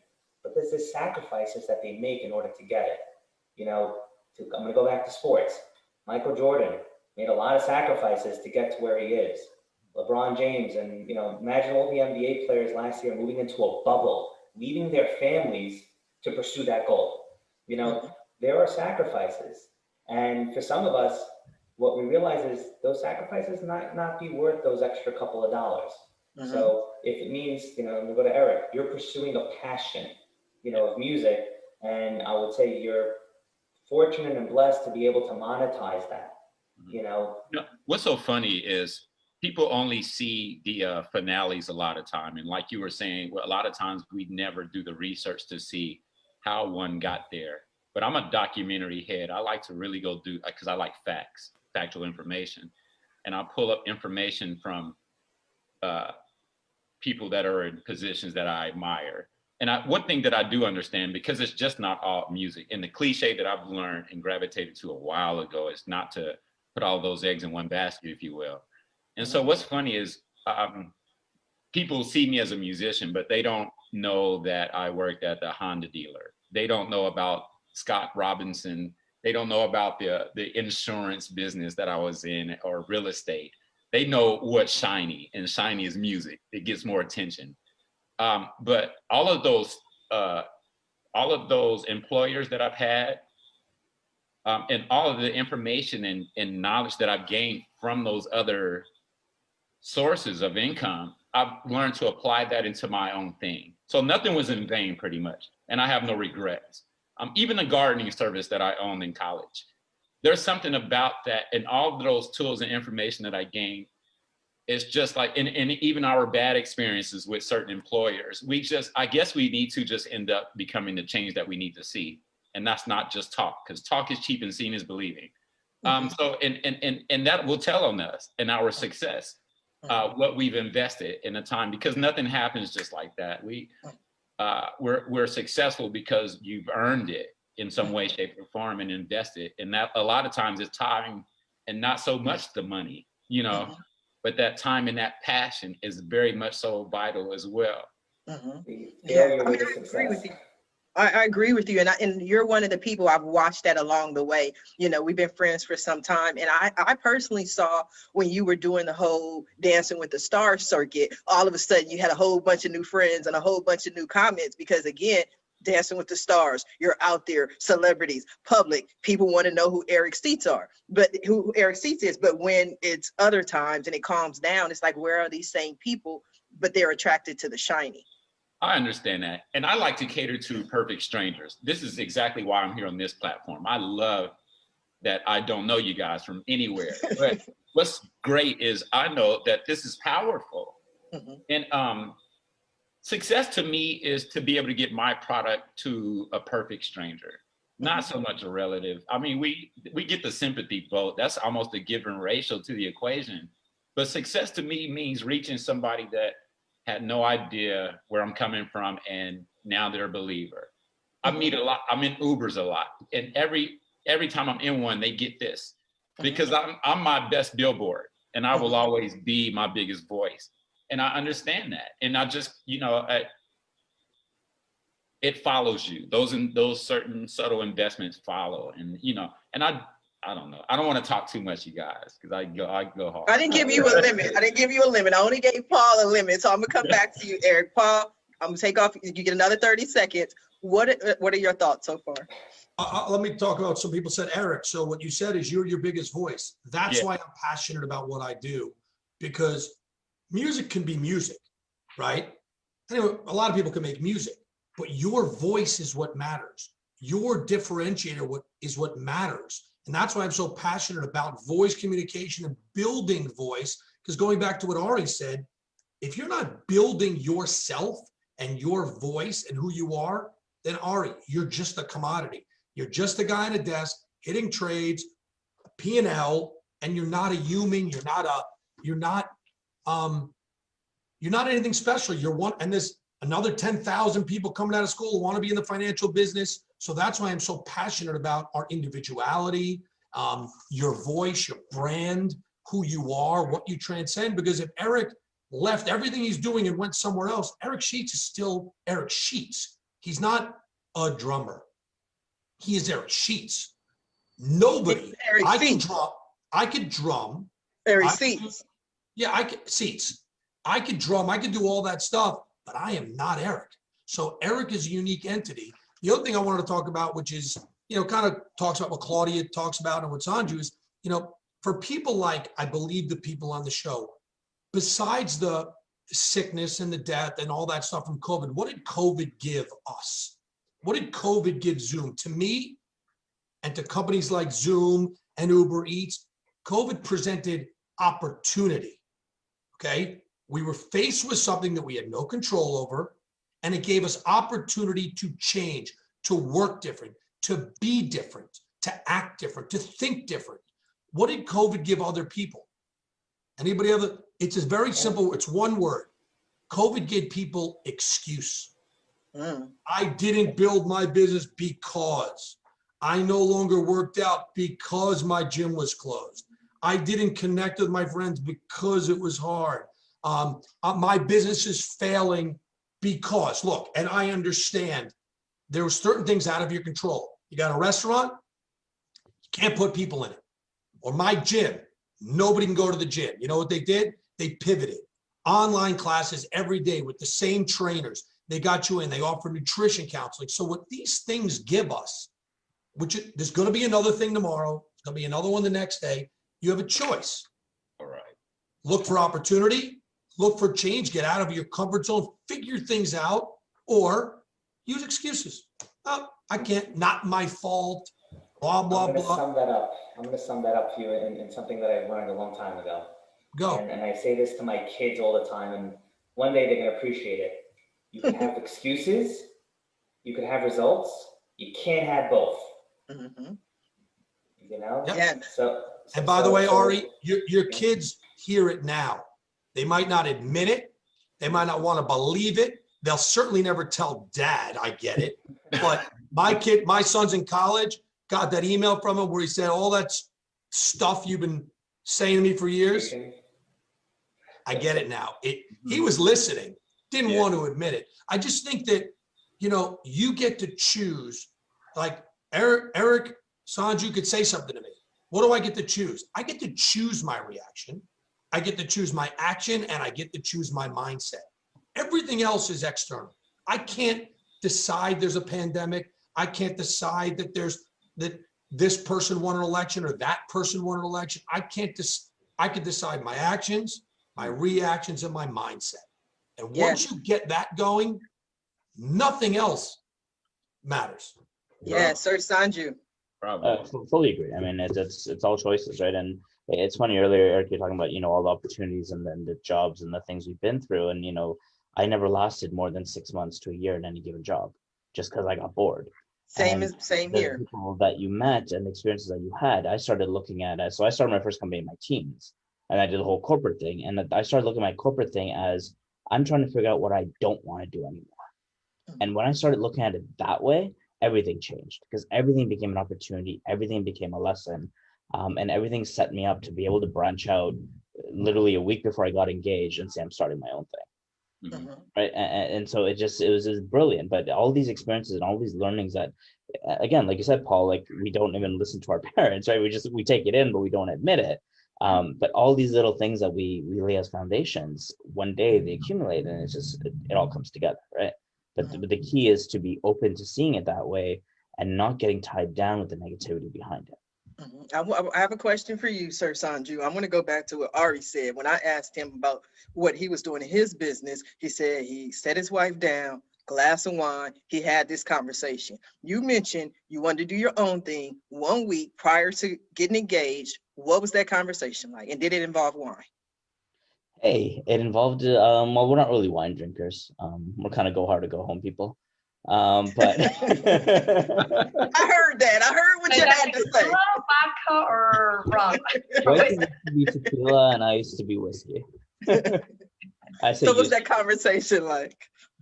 but there's the sacrifices that they make in order to get it. You know, I'm going to go back to sports. Michael Jordan made a lot of sacrifices to get to where he is. LeBron James, and, you know, imagine all the NBA players last year moving into a bubble, leaving their families to pursue that goal. You know, there are sacrifices. And for some of us, what we realize is those sacrifices not be worth those extra couple of dollars. So if it means, you know, I'm going to go to Eric, you're pursuing a passion, you know, of music, and I would say you're fortunate and blessed to be able to monetize that, you know. What's so funny is people only see the finales a lot of time. And like you were saying, well, a lot of times we never do the research to see how one got there. But I'm a documentary head. I like to really go do, because I like facts, factual information. And I'll pull up information from people that are in positions that I admire. And one thing that I do understand, because it's just not all music, and the cliche that I've learned and gravitated to a while ago is not to put all those eggs in one basket, if you will. And so what's funny is people see me as a musician, but they don't know that I worked at the Honda dealer. They don't know about Scott Robinson. They don't know about the insurance business that I was in, or real estate. They know what's shiny, and shiny is music. It gets more attention. But all of those employers that I've had, and all of the information and knowledge that I've gained from those other sources of income, I've learned to apply that into my own thing. So nothing was in vain, pretty much. And I have no regrets. Even the gardening service that I owned in college, there's something about that, and all of those tools and information that I gained. It's just like, and even our bad experiences with certain employers, I guess we need to just end up becoming the change that we need to see. And that's not just talk, because talk is cheap and seeing is believing. So, and that will tell on us and our success, what we've invested in a time, because nothing happens just like that. We're successful because you've earned it in some way, shape, or form and invested. And that a lot of times is time and not so much the money, you know. But that time and that passion is very much so vital as well. Yeah, I agree with you. I agree with you. And you're one of the people I've watched that along the way. You know, we've been friends for some time. And I personally saw when you were doing the whole Dancing with the Stars circuit, all of a sudden you had a whole bunch of new friends and a whole bunch of new comments, because again, Dancing with the Stars, you're out there, celebrities, public, people want to know who Eric Seats are, but who Eric Seats is. But when it's other times and it calms down, it's like, where are these same people, but they're attracted to the shiny. I understand that. And I like to cater to perfect strangers. This is exactly why I'm here on this platform. I love that I don't know you guys from anywhere. But what's great is I know that this is powerful. And success to me is to be able to get my product to a perfect stranger, not so much a relative. I mean, we get the sympathy vote. That's almost a given ratio to the equation. But success to me means reaching somebody that had no idea where I'm coming from, and now they're a believer. I meet a lot. I'm in Ubers a lot, and every time I'm in one, they get this, because I'm my best billboard, and I will always be my biggest voice. And I understand that. And I just, you know, it follows you. Those certain subtle investments follow. And, you know, and I don't know. I don't want to talk too much, you guys, because I go hard. I didn't give you a limit. I only gave Paul a limit. So I'm going to come back to you, Eric. Paul, I'm going to take off. You get another 30 seconds. What are your thoughts so far? Let me talk about, some people said, Eric, so what you said is you're your biggest voice. That's why I'm passionate about what I do, because music can be music, right? Anyway, a lot of people can make music, but your voice is what matters. Your differentiator is what matters. And that's why I'm so passionate about voice communication and building voice, because going back to what Ari said, if you're not building yourself and your voice and who you are, then Ari, you're just a commodity. You're just a guy on a desk hitting trades, P&L, and you're not a human. You're not anything special. You're one, and there's another 10,000 people coming out of school who want to be in the financial business. So that's why I'm so passionate about our individuality, your voice, your brand, who you are, what you transcend. Because if Eric left everything he's doing and went somewhere else, Eric Sheets is still Eric Sheets. He's not a drummer. He is Eric Sheets. Nobody. I could drum. Eric Seats. Yeah, Seats. I could drum, I could do all that stuff, but I am not Eric. So Eric is a unique entity. The other thing I wanted to talk about, which is, you know, kind of talks about what Claudia talks about and what Sanju is, you know, for people like, I believe the people on the show, besides the sickness and the death and all that stuff from COVID, what did COVID give us? What did COVID give Zoom? To me, and to companies like Zoom and Uber Eats, COVID presented opportunity, okay? We were faced with something that we had no control over, and it gave us opportunity to change, to work different, to be different, to act different, to think different. What did COVID give other people? Anybody other? It's just very simple. It's one word. COVID gave people excuse. I didn't build my business because I no longer worked out because my gym was closed. I didn't connect with my friends because it was hard. My business is failing because, look, and I understand there were certain things out of your control. You got a restaurant, you can't put people in it. Or my gym, nobody can go to the gym. You know what they did? They pivoted. Online classes every day with the same trainers. They got you in, they offer nutrition counseling. So what these things give us, which there's going to be another thing tomorrow, there's going to be another one the next day. You have a choice. All right. Look for opportunity, look for change, get out of your comfort zone, figure things out, or use excuses. Oh, I can't, not my fault. blah, blah, I'm going to blah. sum that up. I'm going to sum that up for you in something that I learned a long time ago. Go. And I say this to my kids all the time, and one day they're going to appreciate it. You can have excuses, you can have results, you can't have both. Mm-hmm. You know? Yep. Yeah. And by the way, Ari, your kids hear it now. They might not admit it. They might not want to believe it. They'll certainly never tell dad, I get it. But my son's in college, got that email from him where he said, all that stuff you've been saying to me for years, I get it now. He was listening, didn't want to admit it. I just think that, you know, you get to choose. Like Eric, Sanju could say something to me. What do I get to choose? I get to choose my reaction. I get to choose my action, and I get to choose my mindset. Everything else is external. I can't decide there's a pandemic. I can't decide that this person won an election or that person won an election. I can decide my actions, my reactions, and my mindset. And once you get that going, nothing else matters. Yeah, Sir Sanju. Fully agree. I mean, it's all choices, right? And it's funny, earlier, Eric, you're talking about, you know, all the opportunities and then the jobs and the things we've been through. And, you know, I never lasted more than 6 months to a year in any given job just because I got bored. Same The here. people that you met and the experiences that you had, I started looking at as, so I started my first company in my teens, and I did the whole corporate thing. And I started looking at my corporate thing as I'm trying to figure out what I don't want to do anymore. And when I started looking at it that way, everything changed because everything became an opportunity, everything became a lesson, and everything set me up to be able to branch out literally a week before I got engaged and say I'm starting my own thing. Mm-hmm. Right. And so it was brilliant. But all these experiences and all these learnings that, again, like you said, Paul, like we don't even listen to our parents, right? We take it in, but we don't admit it. But all these little things that we lay as foundations, one day they accumulate, and it all comes together, right? But the key is to be open to seeing it that way and not getting tied down with the negativity behind it. I have a question for you, Sir Sanju. I'm going to go back to what Ari said. When I asked him about what he was doing in his business, he said he set his wife down, glass of wine. He had this conversation. You mentioned you wanted to do your own thing 1 week prior to getting engaged. What was that conversation like? And did it involve wine? Hey, it involved, well, we're not really wine drinkers. We're kind of go hard to go home people. But I heard that. I heard what you had to say. Vodka or rum? Joyce used to be tequila and I used to be whiskey. So what was that conversation like?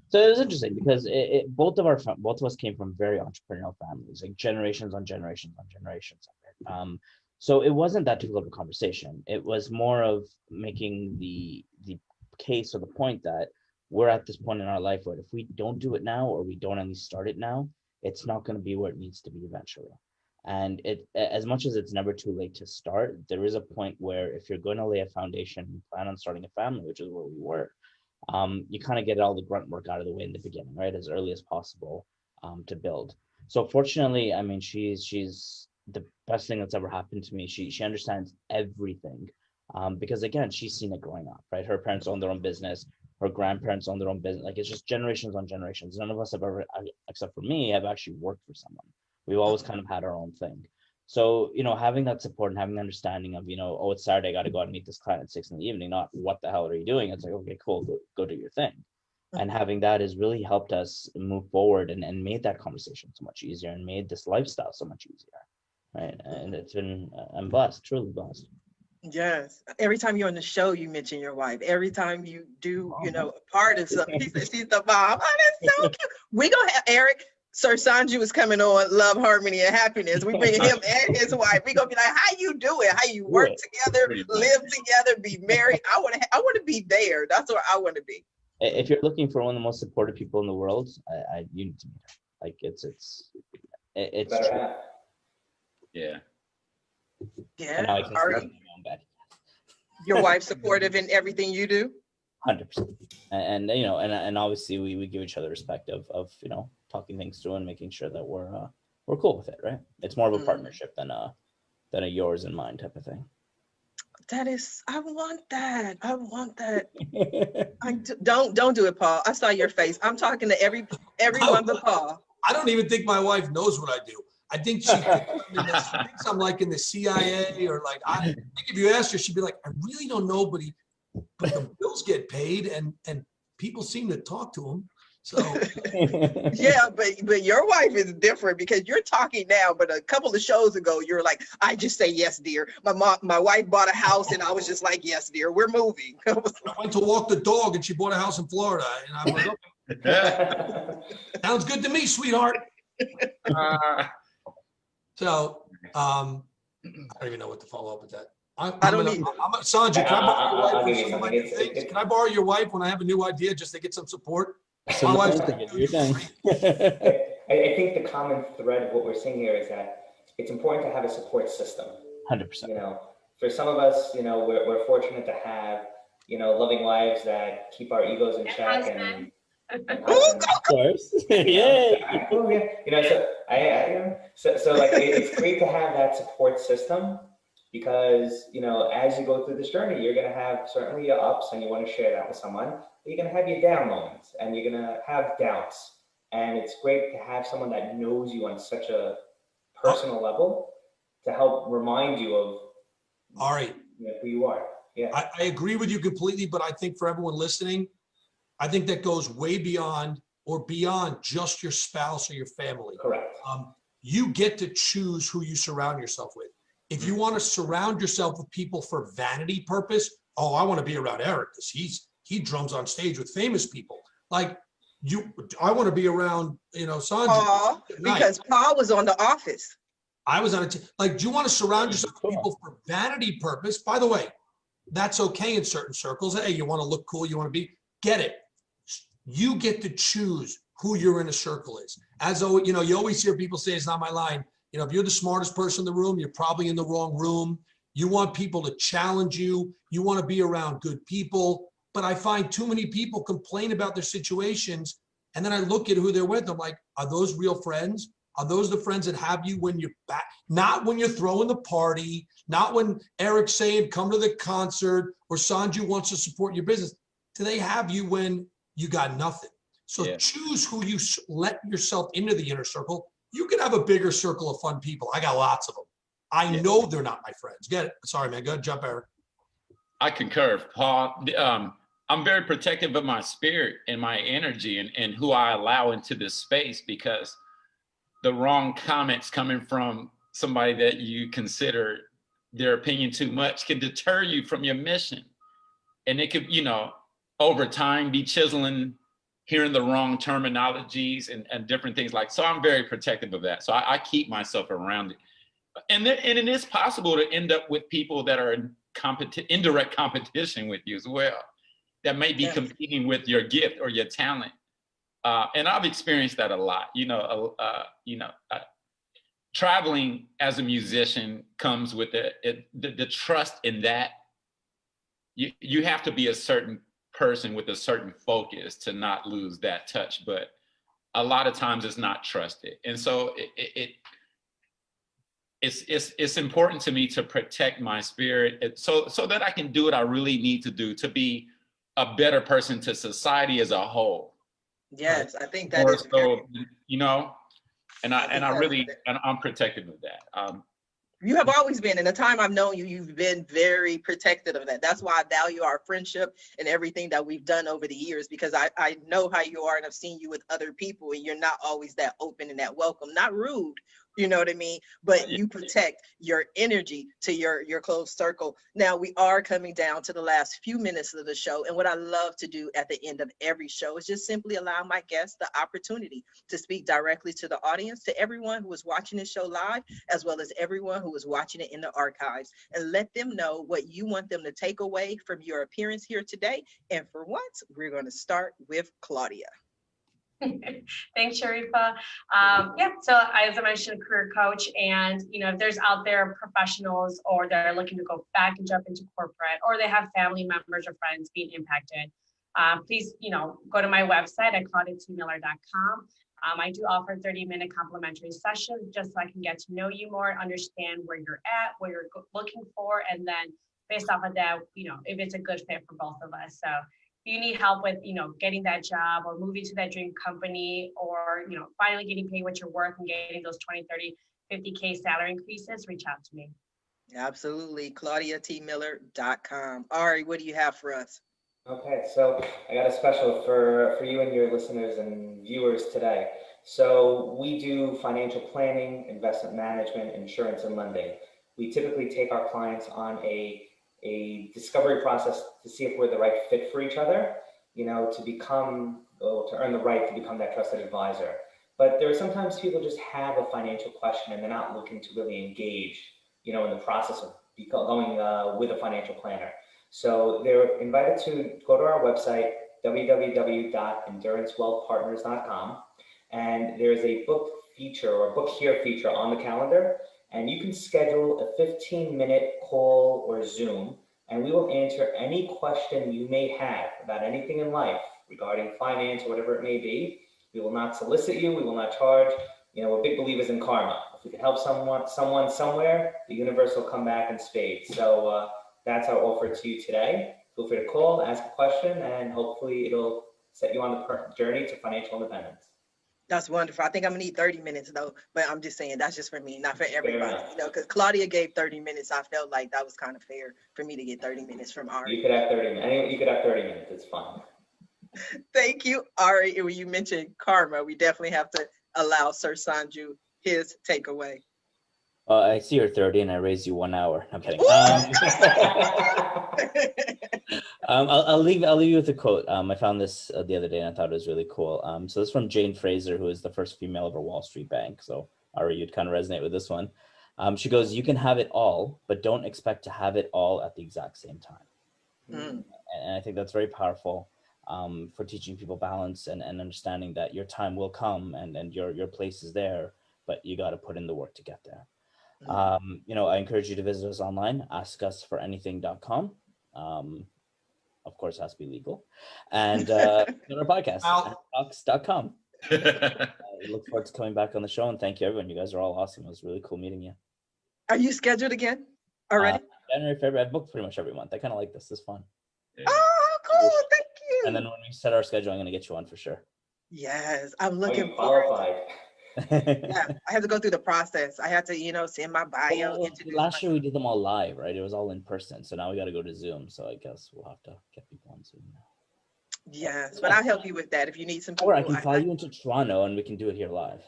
So it was interesting because both of us came from very entrepreneurial families, like generations on generations on generations of it. So it wasn't that difficult of a conversation. It was more of making the case or the point that we're at this point in our life where if we don't do it now or we don't at least start it now, it's not going to be where it needs to be eventually. And as much as it's never too late to start, there is a point where if you're going to lay a foundation and plan on starting a family, which is where we were, you kind of get all the grunt work out of the way in the beginning, right? As early as possible to build. So fortunately, I mean, she's the best thing that's ever happened to me. She understands everything because again, she's seen it growing up, right? Her parents own their own business. Her grandparents own their own business. Like it's just generations on generations. None of us have ever, except for me, have actually worked for someone. We've always kind of had our own thing. So, you know, having that support and having the understanding of, you know, oh, it's Saturday, I got to go out and meet this client at 6 p.m, not what the hell are you doing? It's like, okay, cool, go do your thing. And having that has really helped us move forward and made that conversation so much easier and made this lifestyle so much easier, right? And it's been, I'm blessed, truly blessed. Yes. Every time you're on the show, you mention your wife. Every time you do, you know, a part of something, he says she's the mom. Oh, that's so cute. We're going to have Eric. Sir Sanju is coming on Love, Harmony, and Happiness. We bring him and his wife. We're going to be like, how you do it? How you work together, live together, be married. I want to be there. That's where I want to be. If you're looking for one of the most supportive people in the world, you need to meet her. Like it's true. Yeah. Yeah. Your wife's supportive in everything you do? 100%. And you know, and obviously we give each other respect of you know, talking things through and making sure that we're cool with it, right? It's more of a partnership than a yours and mine type of thing. That is, I want that. Don't do it, Paul. I saw your face. I'm talking to everyone but Paul. I don't even think my wife knows what I do. I think she thinks I'm like in the CIA or like, I think if you asked her, she'd be like, I really don't know, but the bills get paid and people seem to talk to him. So yeah, but your wife is different because you're talking now, but a couple of shows ago, you're like, I just say yes, dear. My wife bought a house and I was just like, yes, dear, we're moving. I went to walk the dog and she bought a house in Florida. And I'm like, okay. Sounds good to me, sweetheart. So I don't even know what to follow up with that. Sanj, can I borrow your wife when I have a new idea just to get some support? My wife's like, I think the common thread of what we're seeing here is that it's important to have a support system. 100%. You know, for some of us, you know, we're fortunate to have, you know, loving wives that keep our egos in check and of course. Yeah. You know, so like it's great to have that support system because, you know, as you go through this journey, you're going to have certainly your ups and you want to share that with someone, but you're going to have your down moments and you're going to have doubts. And it's great to have someone that knows you on such a personal level to help remind you of you know, who you are. Yeah. I agree with you completely, but I think for everyone listening, I think that goes way beyond just your spouse or your family. Correct. You get to choose who you surround yourself with. If you want to surround yourself with people for vanity purpose, I want to be around Eric because he drums on stage with famous people. Like I want to be around, you know, Sanju. Paul, because Paul was on The Office. I was on like, do you want to surround yourself with people for vanity purpose? By the way, that's okay in certain circles. Hey, you want to look cool, you want to be, get it. You get to choose who your inner circle is. As though, you know, you always hear people say, it's not my line. You know, if you're the smartest person in the room, you're probably in the wrong room. You want people to challenge you. You want to be around good people. But I find too many people complain about their situations. And then I look at who they're with. I'm like, are those real friends? Are those the friends that have you when you're back? Not when you're throwing the party, not when Eric's saying, come to the concert, or Sanju wants to support your business. Do they have you when you got nothing? So choose who you let yourself into the inner circle. You can have a bigger circle of fun people. I got lots of them. I know they're not my friends. Get it? Sorry, man. Go ahead, jump, Eric. I concur, Paul. I'm very protective of my spirit and my energy and who I allow into this space, because the wrong comments coming from somebody that you consider their opinion too much can deter you from your mission. And it could, you know, over time be chiseling, hearing the wrong terminologies and different things like, so I'm very protective of that. So I keep myself around it. And it is possible to end up with people that are in indirect competition with you as well, that may be competing with your gift or your talent. And I've experienced that a lot. Traveling as a musician comes with the trust in that. You have to be a certain person with a certain focus to not lose that touch, but a lot of times it's not trusted. And so it's important to me to protect my spirit so that I can do what I really need to do to be a better person to society as a whole. Yes, I think that is very, you know, and I'm protective of that. You have always been, in the time I've known you, you've been very protective of that. That's why I value our friendship and everything that we've done over the years, because I know how you are and I've seen you with other people, and you're not always that open and that welcome, not rude, you know what I mean? But you protect your energy to your close circle. Now we are coming down to the last few minutes of the show. And what I love to do at the end of every show is just simply allow my guests the opportunity to speak directly to the audience, to everyone who is watching this show live, as well as everyone who is watching it in the archives, and let them know what you want them to take away from your appearance here today. And for once, we're going to start with Claudia. Thanks, Sharifah. So as I mentioned, career coach, and if there's out there professionals or they're looking to go back and jump into corporate, or they have family members or friends being impacted, please, go to my website at claudiatmiller.com. I do offer 30-minute complimentary sessions just so I can get to know you more, understand where you're at, what you're looking for, and then based off of that, if it's a good fit for both of us. So if you need help with, getting that job or moving to that dream company, or, finally getting paid what you're worth and getting those 20, 30 50K salary increases, reach out to me. Absolutely. ClaudiaTMiller.com. Ari, what do you have for us? Okay, so I got a special for you and your listeners and viewers today. So we do financial planning, investment management, insurance, and lending. We typically take our clients on a discovery process to see if we're the right fit for each other, you know, to earn the right to become that trusted advisor. But there are sometimes people just have a financial question and they're not looking to really engage, you know, in the process of going with a financial planner. So they're invited to go to our website, www.endurancewealthpartners.com, and there's a book feature or book here feature on the calendar, and you can schedule a 15-minute call or Zoom, and we will answer any question you may have about anything in life regarding finance or whatever it may be. We will not solicit you, we will not charge. You know, we're big believers in karma. If we can help someone somewhere, the universe will come back in spades. So that's our offer to you today. Feel free to call, ask a question, and hopefully it'll set you on the journey to financial independence. That's wonderful. I think I'm gonna need 30 minutes though, but I'm just saying that's just for me, not for everybody. You know, because Claudia gave 30 minutes. I felt like that was kind of fair for me to get 30 minutes from Ari. You could have 30 minutes. You could have 30 minutes. It's fine. Thank you, Ari. And when you mentioned karma, we definitely have to allow Sir Sanju his takeaway. I see you're 30 and I raised you 1 hour. I'm kidding. I'll leave you with a quote. I found this the other day and I thought it was really cool. So this is from Jane Fraser, who is the first female of a Wall Street bank. So Ari, you'd kind of resonate with this one. She goes, "You can have it all, but don't expect to have it all at the exact same time." And I think that's very powerful for teaching people balance and understanding that your time will come and your place is there, but you got to put in the work to get there. You know, I encourage you to visit us online, askusforanything.com. Of course, it has to be legal. And our podcast, talks.com. I look forward to coming back on the show and thank you, everyone. You guys are all awesome. It was really cool meeting you. Are you scheduled again already? January, February. I've booked pretty much every month. I kind of like this. This is fun. Yeah. Oh, cool. Thank you. And then when we set our schedule, I'm going to get you on for sure. Yes, I'm looking forward. Yeah, I have to go through the process. I have to, you know, send my bio. Last year we did them all live, right? It was all in person. So now we got to go to Zoom. So I guess we'll have to get people on Zoom now. Yes, but I'll help you with that if you need some people. Or I can fly you into Toronto and we can do it here live.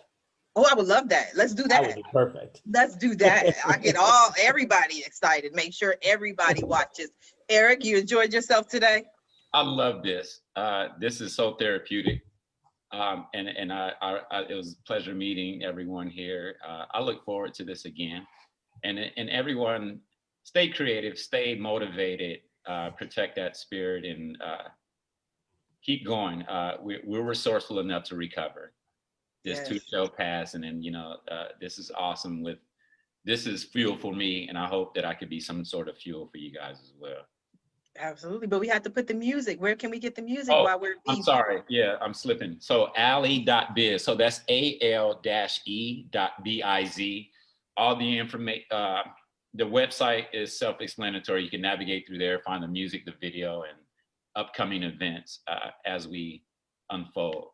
Oh, I would love that. Let's do that. That would be perfect. Let's do that. I get everybody excited. Make sure everybody watches. Eric, you enjoyed yourself today? I love this. This is so therapeutic. And it was a pleasure meeting everyone here. I look forward to this again. And everyone, stay creative, stay motivated, protect that spirit, and keep going. We're resourceful enough to recover. This too shall pass, and then this is awesome. This is fuel for me, and I hope that I could be some sort of fuel for you guys as well. Absolutely, but we have to put the music. Where can we get the music while we're? I'm sorry. Yeah, I'm slipping. So ali.biz. So that's al-e.biz. All the information. The website is self-explanatory. You can navigate through there, find the music, the video, and upcoming events as we unfold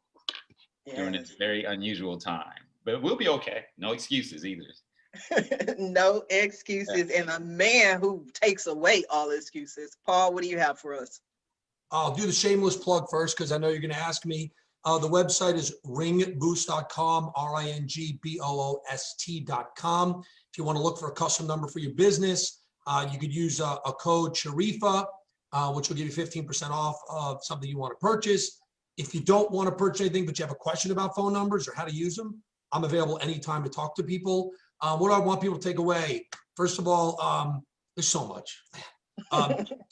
during this very unusual time. But we'll be okay. No excuses either. No excuses, and a man who takes away all excuses. Paul, what do you have for us? I'll do the shameless plug first because I know you're going to ask me. The website is ringboost.com, ringboost.com. If you want to look for a custom number for your business, you could use a code Sharifah, which will give you 15% off of something you want to purchase. If you don't want to purchase anything, but you have a question about phone numbers or how to use them, I'm available anytime to talk to people. What do I want people to take away? First of all, there's so much.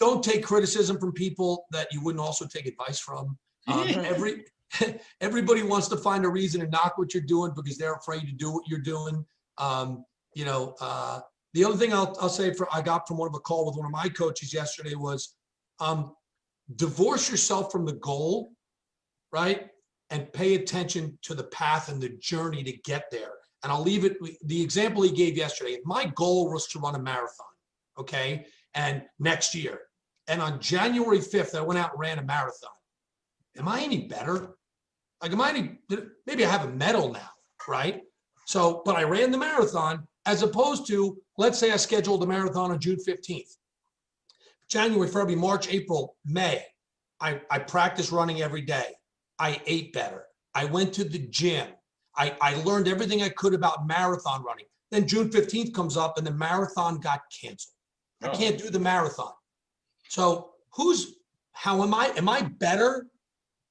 Don't take criticism from people that you wouldn't also take advice from. Everybody wants to find a reason to knock what you're doing because they're afraid to do what you're doing. The other thing I'll say I got from a call with one of my coaches yesterday was divorce yourself from the goal, right? And pay attention to the path and the journey to get there. And I'll leave it, the example he gave yesterday, if my goal was to run a marathon, okay, and next year, and on January 5th, I went out and ran a marathon. Am I any better? Like, maybe I have a medal now, right? So, but I ran the marathon as opposed to, let's say I scheduled a marathon on June 15th. January, February, March, April, May, I practiced running every day. I ate better. I went to the gym. I learned everything I could about marathon running. Then June 15th comes up and the marathon got canceled. I can't do the marathon. So how am I? Am I better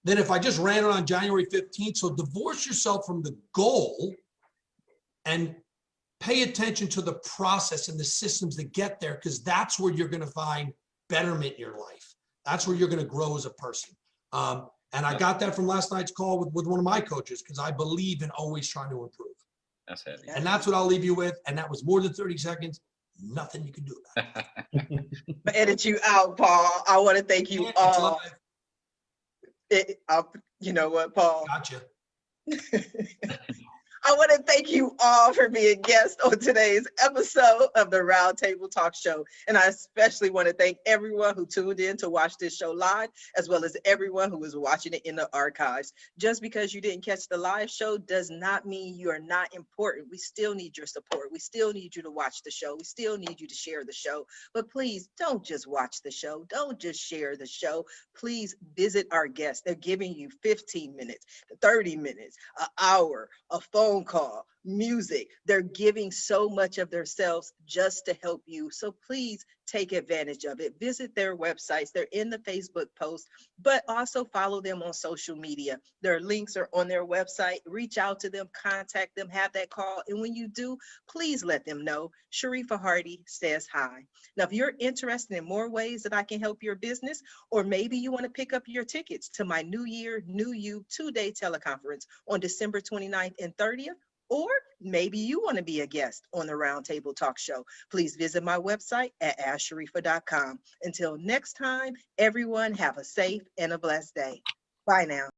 than if I just ran it on January 15th? So divorce yourself from the goal and pay attention to the process and the systems that get there, because that's where you're going to find betterment in your life. That's where you're going to grow as a person. And I got that from last night's call with one of my coaches, because I believe in always trying to improve. That's heavy. And that's what I'll leave you with. And that was more than 30 seconds. Nothing you can do about it. Edit you out, Paul. I want to thank you all. You know what, Paul? Gotcha. I want to thank you all for being guests on today's episode of the Roundtable Talk Show. And I especially want to thank everyone who tuned in to watch this show live, as well as everyone who is watching it in the archives. Just because you didn't catch the live show does not mean you are not important. We still need your support. We still need you to watch the show. We still need you to share the show. But please don't just watch the show. Don't just share the show. Please visit our guests. They're giving you 15 minutes, 30 minutes, an hour, a phone call, music. They're giving so much of themselves just to help you. So please take advantage of it. Visit their websites. They're in the Facebook post, but also follow them on social media. Their links are on their website. Reach out to them, contact them, have that call. And when you do, please let them know Sharifah Hardy says hi. Now, if you're interested in more ways that I can help your business, or maybe you want to pick up your tickets to my New Year, New You 2-day teleconference on December 29th and 30th, or maybe you want to be a guest on the Roundtable Talk Show, please visit my website at AskSharifah.com. Until next time, everyone have a safe and a blessed day. Bye now.